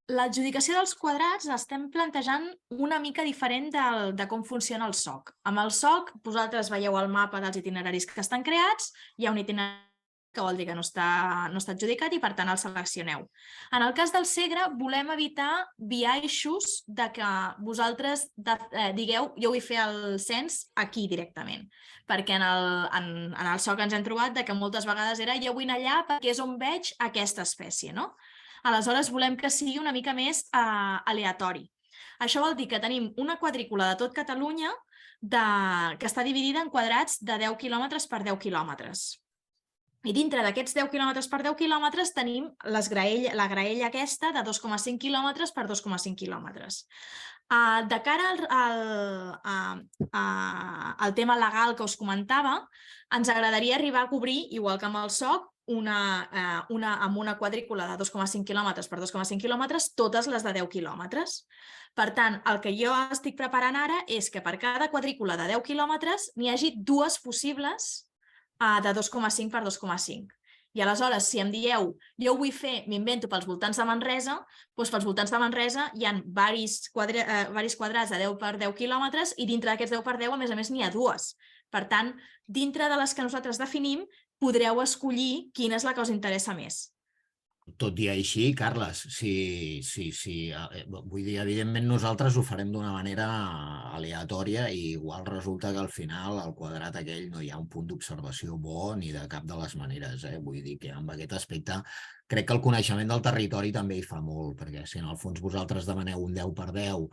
L'adjudicació dels quadrats l'estem plantejant una mica diferent de com funciona el SOC. Amb el SOC, vosaltres veieu el mapa dels itineraris que estan creats, hi ha un itinerari que vol dir que no està adjudicat i, per tant, el seleccioneu. En el cas del Segre, volem evitar biaixos de que vosaltres digueu jo vull fer el cens aquí directament, perquè en el SOC ens hem trobat que moltes vegades era jo vull anar allà perquè és on veig aquesta espècie, no? Aleshores, volem que sigui una mica més aleatori. Això vol dir que tenim una quadrícula de tot Catalunya que està dividida en quadrats de 10 quilòmetres per 10 quilòmetres. I dintre d'aquests 10 quilòmetres per 10 quilòmetres tenim la graella aquesta de 2,5 quilòmetres per 2,5 quilòmetres. De cara al tema legal que us comentava, ens agradaria arribar a cobrir, igual que amb el SOC, amb una quadrícula de 2,5 quilòmetres per 2,5 quilòmetres, totes les de 10 quilòmetres. Per tant, el que jo estic preparant ara és que per cada quadrícula de 10 quilòmetres n'hi hagi dues possibles de 2,5 per 2,5. I aleshores, si em dieu, jo ho vull fer, m'invento pels voltants de Manresa, doncs pels voltants de Manresa hi ha varis quadrats de 10 per 10 quilòmetres i dintre d'aquests 10 per 10, a més, n'hi ha dues. Per tant, dintre de les que nosaltres definim, podreu escollir quina és la que us interessa més. Tot i així, Carles, vull dir, evidentment nosaltres ho farem d'una manera aleatòria i igual resulta que al final al quadrat aquell no hi ha un punt d'observació bo ni de cap de les maneres. Vull dir que amb aquest aspecte crec que el coneixement del territori també hi fa molt, perquè si en el fons vosaltres demaneu un 10 per 10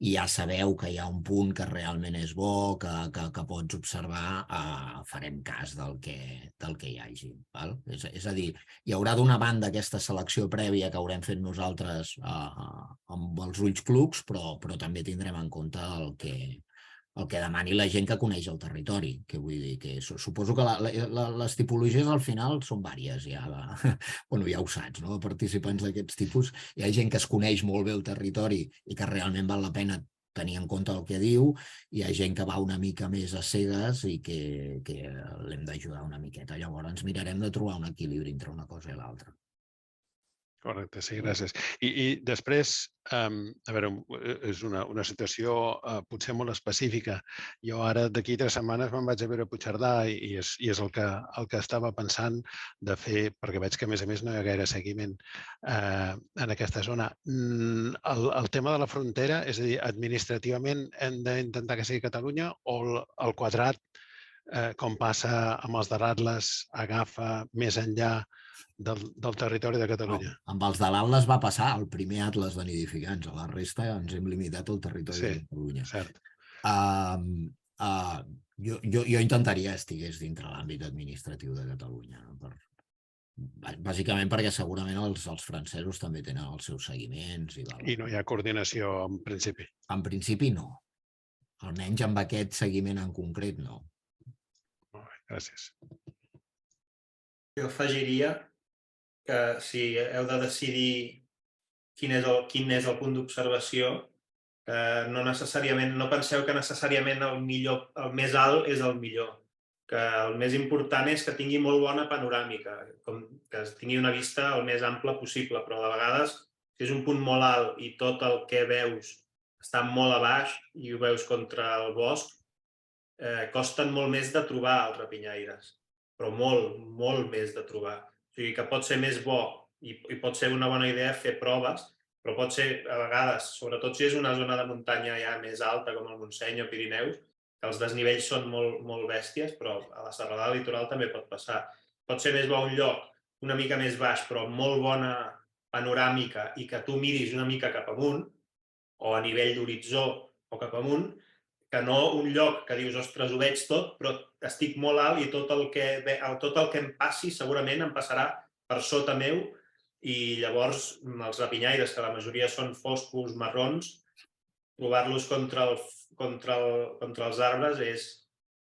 i ja sabeu que hi ha un punt que realment és bo, que pots observar, farem cas del que hi hagi. Val? És a dir, hi haurà d'una banda aquesta selecció prèvia que haurem fet nosaltres amb els ulls clucs, però també tindrem en compte el que demani la gent que coneix el territori, que vull dir que suposo que les tipologies al final són vàries, ja ho saps, no? Participants d'aquests tipus, hi ha gent que es coneix molt bé el territori i que realment val la pena tenir en compte el que diu, hi ha gent que va una mica més a cegues i que l'hem d'ajudar una miqueta. Llavors ens mirarem de trobar un equilibri entre una cosa i l'altra. Correcte, sí, gràcies. I després, a veure, és una situació potser molt específica. Jo ara d'aquí 3 setmanes me'n vaig a veure a Puigcerdà i és el que estava pensant de fer, perquè veig que a més no hi ha gaire seguiment en aquesta zona. El tema de la frontera, és a dir, administrativament hem d'intentar que sigui Catalunya o el quadrat, com passa amb els de l'Atles, agafa més enllà del territori de Catalunya? Amb els de l'Atles va passar el primer atles de nidificants. A la resta ens hem limitat al territori de Catalunya. Cert. Jo intentaria que estigués dintre l'àmbit administratiu de Catalunya. Bàsicament perquè segurament els francesos també tenen els seus seguiments. I no hi ha coordinació en principi? En principi no. Almenys amb aquest seguiment en concret no. Molt bé, gràcies. Jo afegiria que si heu de decidir quin és el punt d'observació, no penseu que necessàriament el més alt és el millor. Que el més important és que tingui molt bona panoràmica, que tingui una vista el més ampla possible, però de vegades, si és un punt molt alt i tot el que veus està molt a baix i ho veus contra el bosc, costen molt més de trobar els rapinyaires, però molt, molt més de trobar. O sigui que pot ser més bo i pot ser una bona idea fer proves, però pot ser, a vegades, sobretot si és una zona de muntanya ja més alta, com el Montseny o Pirineus, que els desnivells són molt bèsties, però a la serralada litoral també pot passar. Pot ser més bo un lloc una mica més baix, però amb molt bona panoràmica i que tu miris una mica cap amunt, o a nivell d'horitzó o cap amunt, que no un lloc que dius, ostres, ho veig tot, però estic molt alt i tot el que em passi segurament em passarà per sota meu i llavors els rapinyaires, que la majoria són foscos, marrons, trobar-los contra els arbres és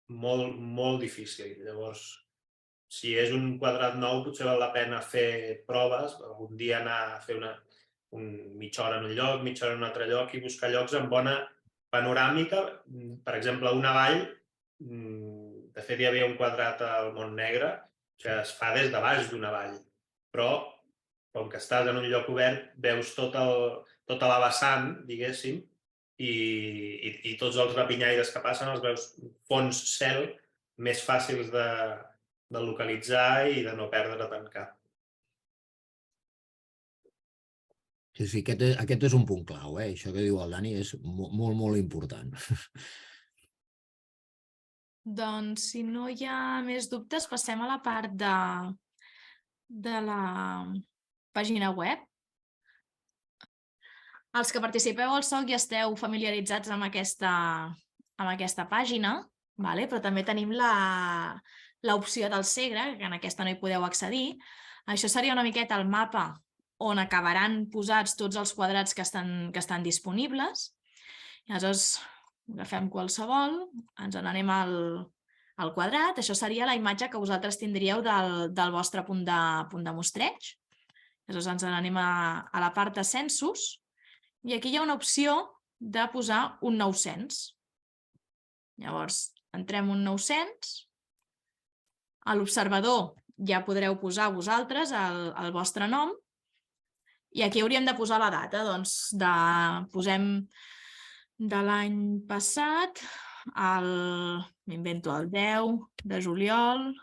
molt, molt difícil. Llavors, si és un quadrat nou, potser val la pena fer proves, algun dia anar a fer mitja hora en un lloc, mitja hora en un altre lloc i buscar llocs amb bona panoràmica. Per exemple, una vall, de fet hi havia un quadrat al Montnegre que es fa des de baix d'una vall, però com que estàs en un lloc obert veus tota la vessant, diguéssim, i tots els rapinyaires que passen els veus fons cel més fàcils de localitzar i de no perdre tant cap. Sí, aquest és un punt clau, això que diu el Dani és molt, molt important. Doncs, si no hi ha més dubtes, passem a la part de la pàgina web. Els que participeu al SOC ja esteu familiaritzats amb aquesta pàgina, però també tenim l'opció del Segre, que en aquesta no hi podeu accedir. Això seria una miqueta el mapa on acabaran posats tots els quadrats que estan disponibles. I aleshores agafem qualsevol, ens n'anem al al quadrat. Això seria la imatge que vosaltres tindríeu del vostre punt de mostreig. Llavors ens n'anem a la part de censos i aquí hi ha una opció de posar un 900. Llavors, entrem un 900. A l'observador ja podreu posar vosaltres el vostre nom i aquí hauríem de posar la data. Doncs posem de l'any passat, m'invento el 10 de juliol.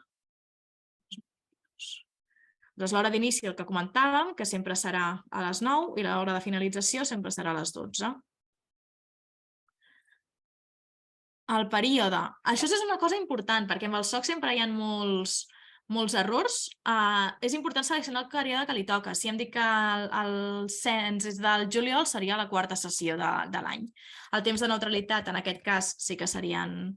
Doncs l'hora d'inici, el que comentàvem, que sempre serà a les 9 i l'hora de finalització sempre serà a les 12. El període. Això és una cosa important, perquè amb el SOC sempre hi ha molts errors. És important seleccionar el període que li toca. Si hem dit que el cens és del juliol, seria la quarta sessió de l'any. El temps de neutralitat, en aquest cas, sí que serien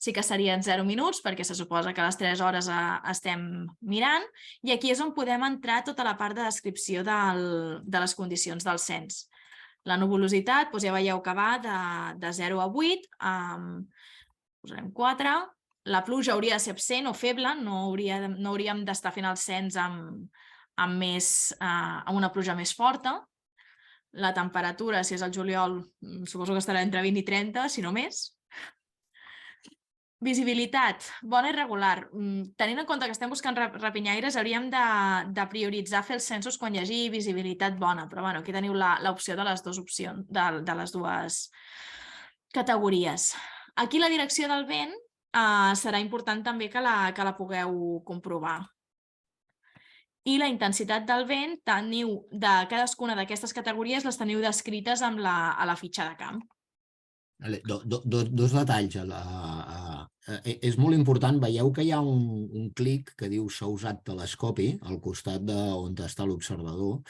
0 minuts, perquè se suposa que a les 3 hores estem mirant, i aquí és on podem entrar tota la part de descripció de les condicions del cens. La nuvolositat, doncs ja veieu que va de 0 a 8, posarem 4. La pluja hauria de ser absent o feble, no hauríem d'estar fent el cens amb una pluja més forta. La temperatura, si és el juliol, suposo que estarà entre 20 i 30, si no més. Visibilitat, bona i regular. Tenint en compte que estem buscant rapinyaires, hauríem de prioritzar fer els censos quan hi hagi visibilitat bona, però bueno, aquí teniu l'opció de les dues categories. Aquí la direcció del vent serà important també que la pugueu comprovar. I la intensitat del vent, de cadascuna d'aquestes categories les teniu descrites a la fitxa de camp. Dos detalls. És molt important, veieu que hi ha un clic que diu s'ha usat telescopi al costat on està l'observador.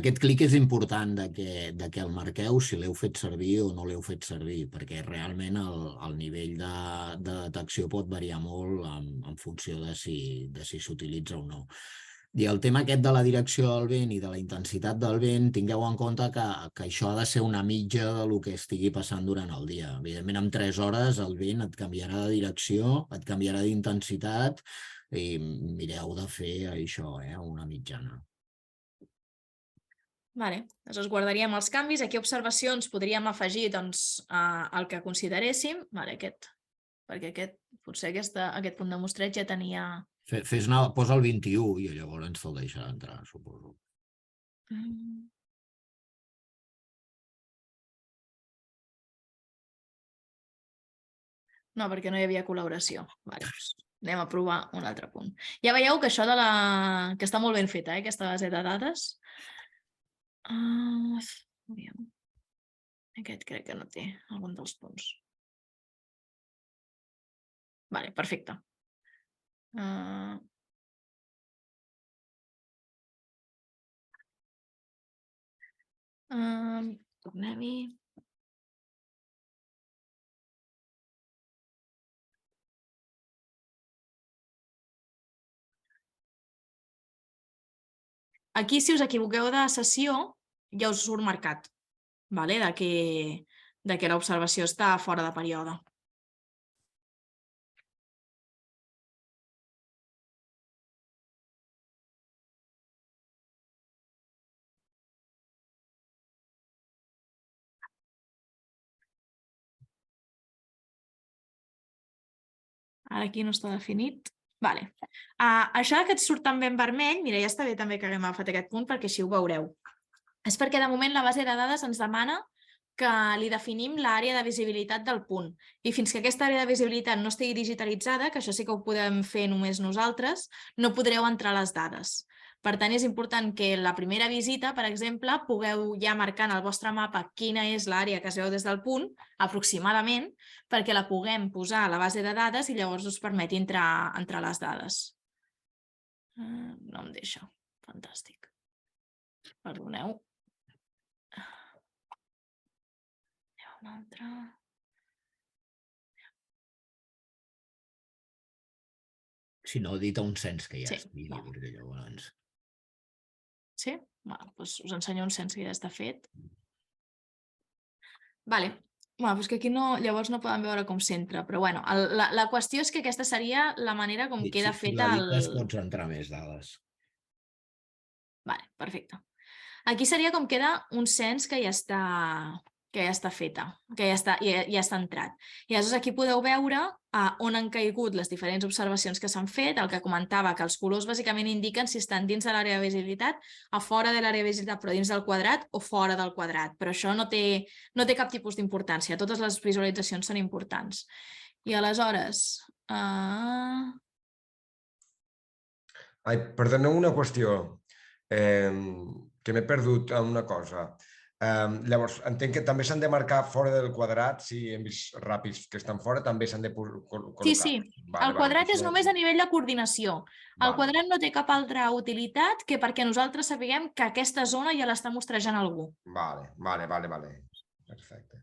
Aquest clic és important que el marqueu si l'heu fet servir o no l'heu fet servir, perquè realment el nivell de detecció pot variar molt en funció de si s'utilitza o no. I el tema aquest de la direcció del vent i de la intensitat del vent, tingueu en compte que això ha de ser una mitja del que estigui passant durant el dia. Evidentment, en 3 hores el vent et canviarà de direcció, et canviarà d'intensitat i mireu de fer això, una mitjana. Aleshores guardaríem els canvis. Aquí observacions podríem afegir el que consideréssim. Perquè potser aquest punt de mostreig ja tenia... Posa el 21 i llavors ens te'l deixarà entrar, suposo. No, perquè no hi havia col·laboració. Anem a provar un altre punt. Ja veieu que això que està molt ben feta, aquesta base de dades. Aquest crec que no té algun dels punts. Perfecte. Tornem-hi. Aquí, si us equivoqueu de sessió, ja us surt marcat de que l'observació està fora de període. Ara aquí no està definit. Això que et surt també en vermell, mira, ja està bé també que haguem agafat aquest punt perquè així ho veureu. És perquè de moment la base de dades ens demana que li definim l'àrea de visibilitat del punt. I fins que aquesta àrea de visibilitat no estigui digitalitzada, que això sí que ho podem fer només nosaltres, no podreu entrar les dades. Per tant, és important que la primera visita, per exemple, pugueu ja marcar en el vostre mapa quina és l'àrea que es veu des del punt, aproximadament, perquè la puguem posar a la base de dades i llavors us permeti entrar les dades. No em deixa. Fantàstic. Perdoneu. Un altre. Si no, dit a un cens que ja estigui, perquè llavors... Sí? Doncs us ensenyo un cens que ja està fet. Vale. Doncs que aquí llavors no poden veure com centra, però bueno, la qüestió és que aquesta seria la manera com queda Si feta el... l'edites pots entrar més dades. Vale, perfecte. Aquí seria com queda un cens que ja està feta, que ja està entrat. I llavors aquí podeu veure on han caigut les diferents observacions que s'han fet, el que comentava, que els colors bàsicament indiquen si estan dins de l'àrea de visibilitat, a fora de l'àrea de visibilitat, però dins del quadrat o fora del quadrat. Però això no té cap tipus d'importància. Totes les visualitzacions són importants. I aleshores... Ai, perdoneu una qüestió, que m'he perdut en una cosa. Llavors, entenc que també s'han de marcar fora del quadrat, si hem vist ràpids que estan fora, també s'han de col·locar. Sí. El quadrat és només a nivell de coordinació. El quadrat no té cap altra utilitat que perquè nosaltres sapiguem que aquesta zona ja l'està mostrejant algú. Vale. Perfecte.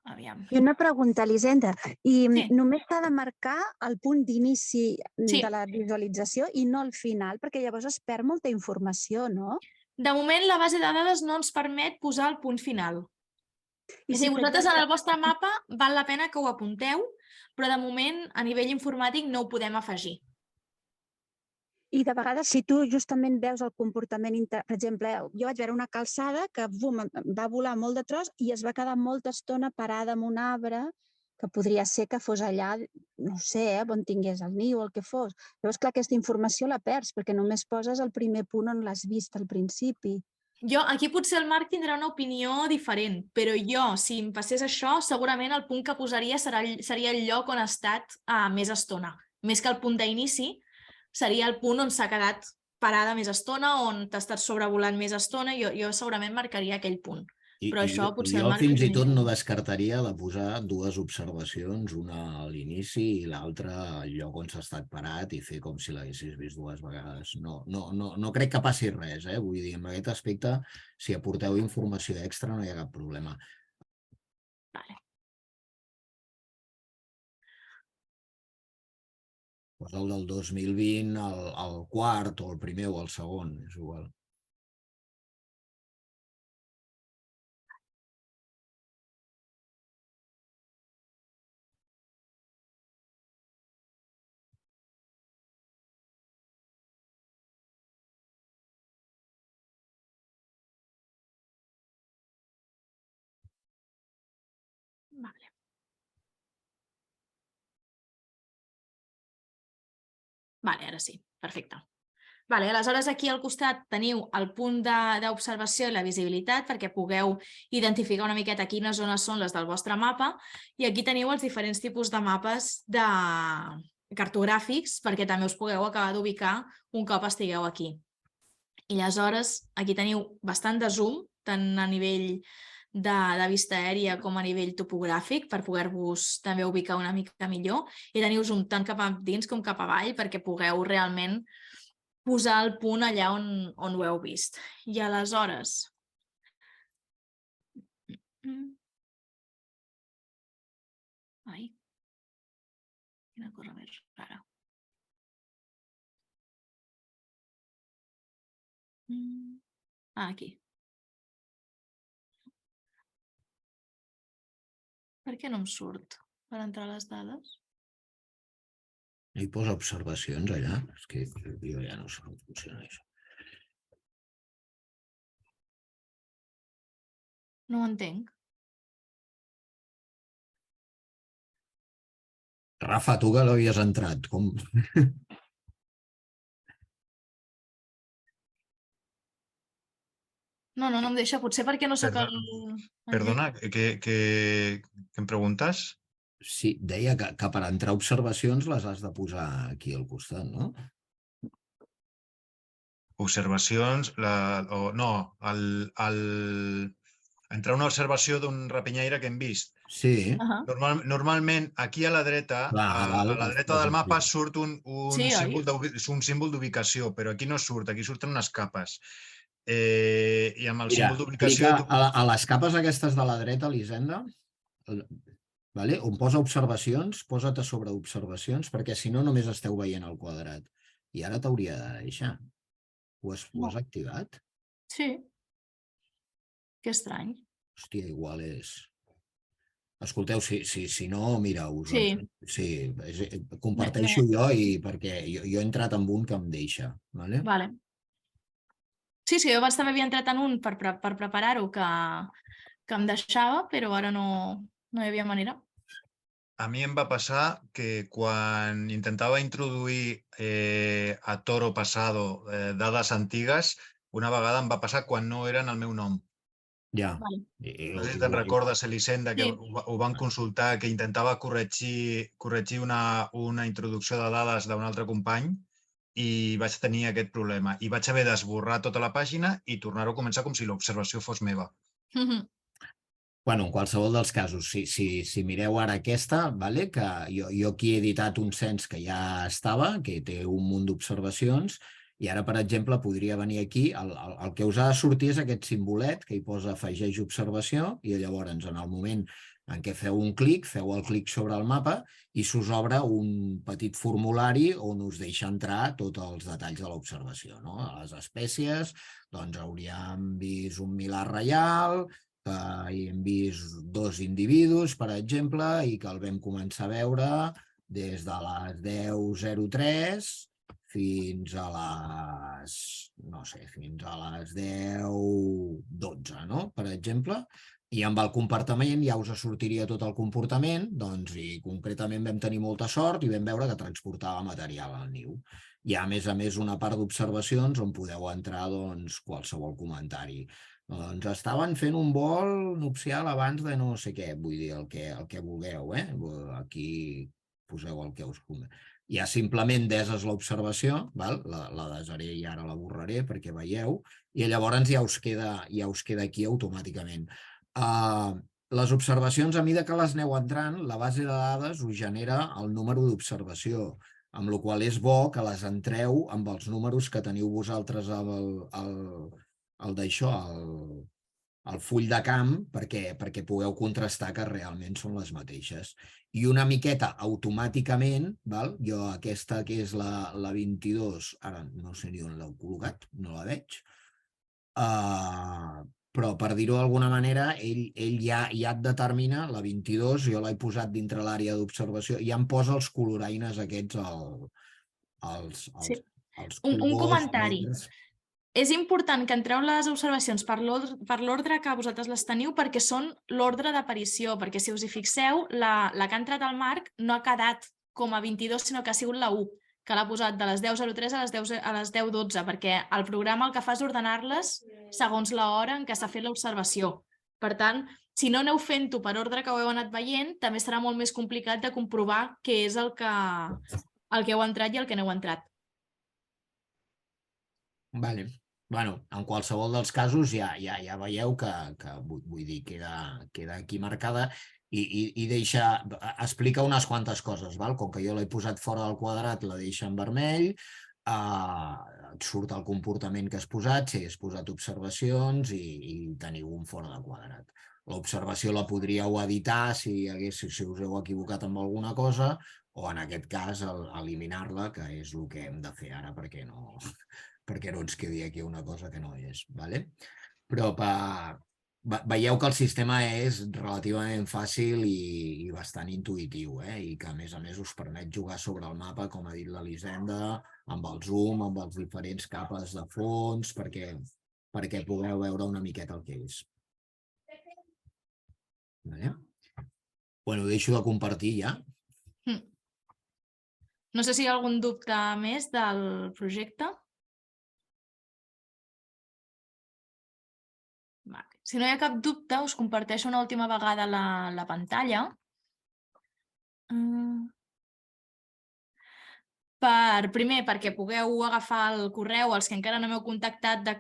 Aviam. I una pregunta, Elisenda. I només s'ha de marcar el punt d'inici de la visualització i no el final, perquè llavors es perd molta informació, no? De moment, la base de dades no ens permet posar el punt final. És a dir, vosaltres en el vostre mapa val la pena que ho apunteu, però de moment, a nivell informàtic, no ho podem afegir. I de vegades, si tu justament veus el comportament, per exemple, jo vaig veure una calçada que va volar molt de tros i es va quedar molta estona parada en un arbre, que podria ser que fos allà, no sé, on tingués el niu o el que fos. Llavors, clar, aquesta informació la perds, perquè només poses el primer punt on l'has vist al principi. Aquí potser el Marc tindrà una opinió diferent, però jo, si em passés això, segurament el punt que posaria seria el lloc on ha estat més estona. Més que el punt d'inici, seria el punt on s'ha quedat parada més estona, on t'ha estat sobrevolant més estona, jo segurament marcaria aquell punt. Però això potser el Marc... Jo fins i tot no descartaria de posar dues observacions, una a l'inici i l'altra al lloc on s'ha estat parat i fer com si l'haguessis vist dues vegades. No crec que passi res, vull dir, en aquest aspecte, si aporteu informació extra no hi ha cap problema. Vale. Posa el del 2020 al quart o el primer o el segon, és igual. Vale, ara sí, perfecte. Aleshores aquí al costat teniu el punt d'observació i la visibilitat perquè pugueu identificar una miqueta quines zones són les del vostre mapa i aquí teniu els diferents tipus de mapes cartogràfics perquè també us pugueu acabar d'ubicar un cop estigueu aquí. I aleshores aquí teniu bastant de zoom, tant a nivell de vista aèria com a nivell topogràfic per poder-vos també ubicar una mica millor i teniu zoom tant cap a dins com cap avall perquè pugueu realment posar el punt allà on ho heu vist. I aleshores... Ai, quina cosa més rara. Aquí. Per què no em surt per entrar a les dades? Hi posa observacions allà? És que jo ja no sé com funciona això. No ho entenc. Rafa, tu que l'havies entrat, com... No em deixa, potser perquè no sóc el... Perdona, què em preguntes? Sí, deia que per entrar observacions les has de posar aquí al costat, no? Observacions... No, entrar una observació d'un rapinyaire que hem vist. Sí. Normalment, aquí a la dreta, a la dreta del mapa surt un símbol d'ubicació, però aquí no surt, aquí surten unes capes. I amb el símbol d'ubicació... A les capes aquestes de la dreta, Elisenda, on posa observacions, posa't a sobre observacions, perquè si no només esteu veient el quadrat. I ara t'hauria de deixar. Ho has activat? Sí. Que estrany. Hòstia, igual és... Escolteu, si no, mira, comparteixo Sí. jo perquè jo he entrat en un que em deixa. Vale. Sí, jo abans també havia entrat en un per preparar-ho que em deixava, però ara no hi havia manera. A mi em va passar que quan intentava introduir a Toro Pasado dades antigues, una vegada em va passar quan no eren el meu nom. Ja. No sé si te'n recordes, Elisenda, que ho van consultar, que intentava corregir una introducció de dades d'un altre company i vaig tenir aquest problema. I vaig haver d'esborrar tota la pàgina i tornar-ho a començar com si l'observació fos meva. Bueno, en qualsevol dels casos, si mireu ara aquesta, que jo aquí he editat un cens que ja estava, que té un munt d'observacions, i ara, per exemple, podria venir aquí, el que us ha de sortir és aquest simbolet que hi posa afegeix observació, i llavors, en el moment en què feu un clic, feu el clic sobre el mapa i s'us obre un petit formulari on us deixa entrar tots els detalls de l'observació. A les espècies, doncs hauríem vist un milà reial, que hi hem vist 2 individus, per exemple, i que el vam començar a veure des de les 10:03 fins a les, no sé, fins a les 10:12, no? Per exemple, i amb el comportament ja us sortiria tot el comportament, doncs, i concretament vam tenir molta sort i vam veure que transportava material al niu. Hi ha, a més, una part d'observacions on podeu entrar qualsevol comentari. Doncs estaven fent un vol nupcial abans de no sé què, vull dir, el que vulgueu, Aquí poseu el que us convé. Ja simplement deses l'observació, la desaré i ara la borraré perquè veieu, i llavors ja us queda aquí automàticament. Les observacions, a mesura que les aneu entrant, la base de dades us genera el número d'observació, amb la qual és bo que les entreu amb els números que teniu vosaltres el full de camp perquè pugueu contrastar que realment són les mateixes. I una miqueta automàticament, jo aquesta que és la 22, ara no sé ni on l'heu col·locat, no la veig, però per dir-ho d'alguna manera, ell ja et determina, la 22, jo l'he posat dintre l'àrea d'observació, ja em posa els coloraines aquests, els colors. Un comentari. És important que entreu les observacions per l'ordre que vosaltres les teniu perquè són l'ordre d'aparició, perquè si us hi fixeu, la que ha entrat al Marc no ha quedat com a 22, sinó que ha sigut la 1, que l'ha posat de les 10:03 a les 10:12, perquè el programa el que fa és ordenar-les segons l'hora en què s'ha fet l'observació. Per tant, si no aneu fent-ho per ordre que ho heu anat veient, també serà molt més complicat de comprovar què és el que heu entrat i el que no heu entrat. Vale. Bueno, en qualsevol dels casos ja veieu que vull dir, queda aquí marcada i explica unes quantes coses. Com que jo l'he posat fora del quadrat, la deixa en vermell, et surt el comportament que has posat, si has posat observacions i teniu un fora de quadrat. L'observació la podríeu editar si us heu equivocat amb alguna cosa o, en aquest cas, eliminar-la, que és el que hem de fer ara perquè no ens quedi aquí una cosa que no és. Però veieu que el sistema és relativament fàcil i bastant intuïtiu, i que, a més, us permet jugar sobre el mapa, com ha dit l'Elisenda, amb el zoom, amb les diferents capes de fons, perquè pugueu veure una miqueta el que és. Bueno, deixo de compartir ja. No sé si hi ha algun dubte més del projecte. Si no hi ha cap dubte, us comparteixo una última vegada la pantalla. Primer, perquè pugueu agafar el correu, els que encara no m'heu contactat, de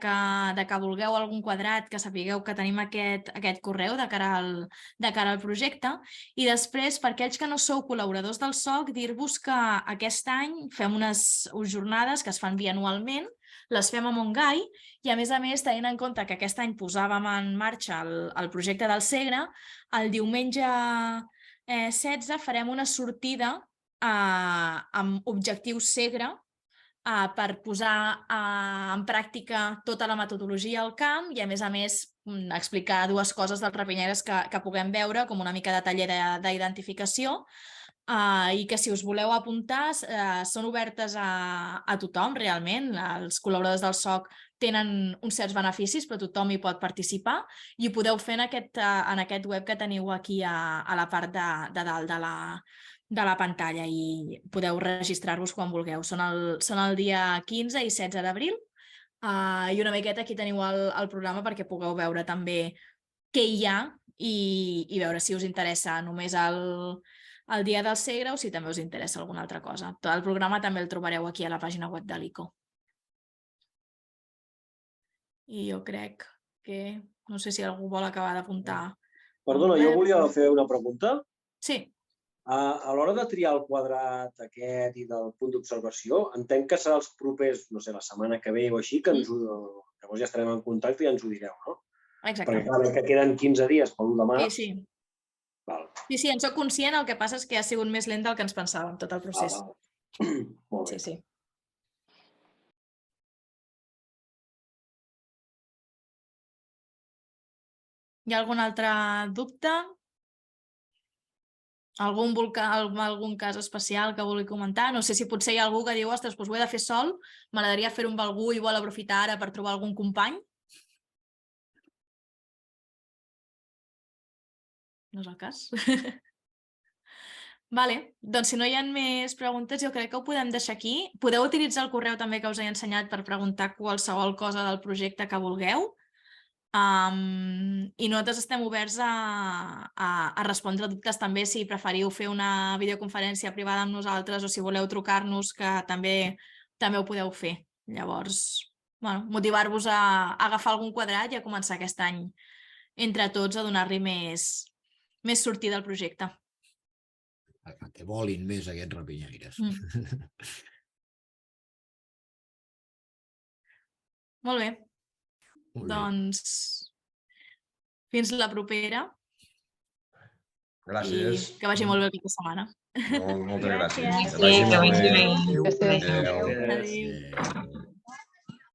que vulgueu algun quadrat, que sapigueu que tenim aquest correu de cara al projecte. I després, per aquells que no sou col·laboradors del SOC, dir-vos que aquest any fem unes jornades que es fan bianualment, les fem a Montgai i, a més, tenint en compte que aquest any posàvem en marxa el projecte del Segre, el diumenge 16 farem una sortida amb objectiu Segre per posar en pràctica tota la metodologia al camp i, a més, explicar dues coses dels rapinyaires que puguem veure, com una mica de taller d'identificació, i que, si us voleu apuntar, són obertes a tothom, realment. Els col·laboradors del SOC tenen uns certs beneficis, però tothom hi pot participar i ho podeu fer en aquest web que teniu aquí a la part de dalt de la pantalla, i podeu registrar-vos quan vulgueu. Són el dia 15 i 16 d'abril, i una miqueta aquí teniu el programa perquè pugueu veure també què hi ha i veure si us interessa només el dia del Segre o si també us interessa alguna altra cosa. Tot el programa també el trobareu aquí a la pàgina web de l'ICO. I jo crec que... No sé si algú vol acabar d'apuntar. Perdona, jo volia fer una pregunta. Sí. A l'hora de triar el quadrat aquest i del punt d'observació, entenc que serà els propers, no sé, la setmana que ve o així, que llavors ja estarem en contacte i ja ens ho direu, no? Exacte. Perquè clar, que queden 15 dies per l'1 de març. Sí. Sí, en soc conscient, el que passa és que ha sigut més lent del que ens pensàvem, tot el procés. Molt bé. Sí. Hi ha algun altre dubte? Algun cas especial que vulgui comentar? No sé si potser hi ha algú que diu, ostres, doncs ho he de fer sol, m'agradaria fer-ho amb algú i vol aprofitar ara per trobar algun company. No és el cas. Vale, doncs si no hi ha més preguntes, jo crec que ho podem deixar aquí. Podeu utilitzar el correu també que us he ensenyat per preguntar qualsevol cosa del projecte que vulgueu. I nosaltres estem oberts a respondre dubtes també, si preferiu fer una videoconferència privada amb nosaltres o si voleu trucar-nos, que també ho podeu fer. Llavors, motivar-vos a agafar algun quadrat i a començar aquest any entre tots a donar-li més sortida al projecte. Que volin més aquests rapinyaires. Molt bé. Doncs fins la propera. Gràcies. I que vagi molt bé aquesta setmana. Moltes gràcies. Que vagi bé. Adéu.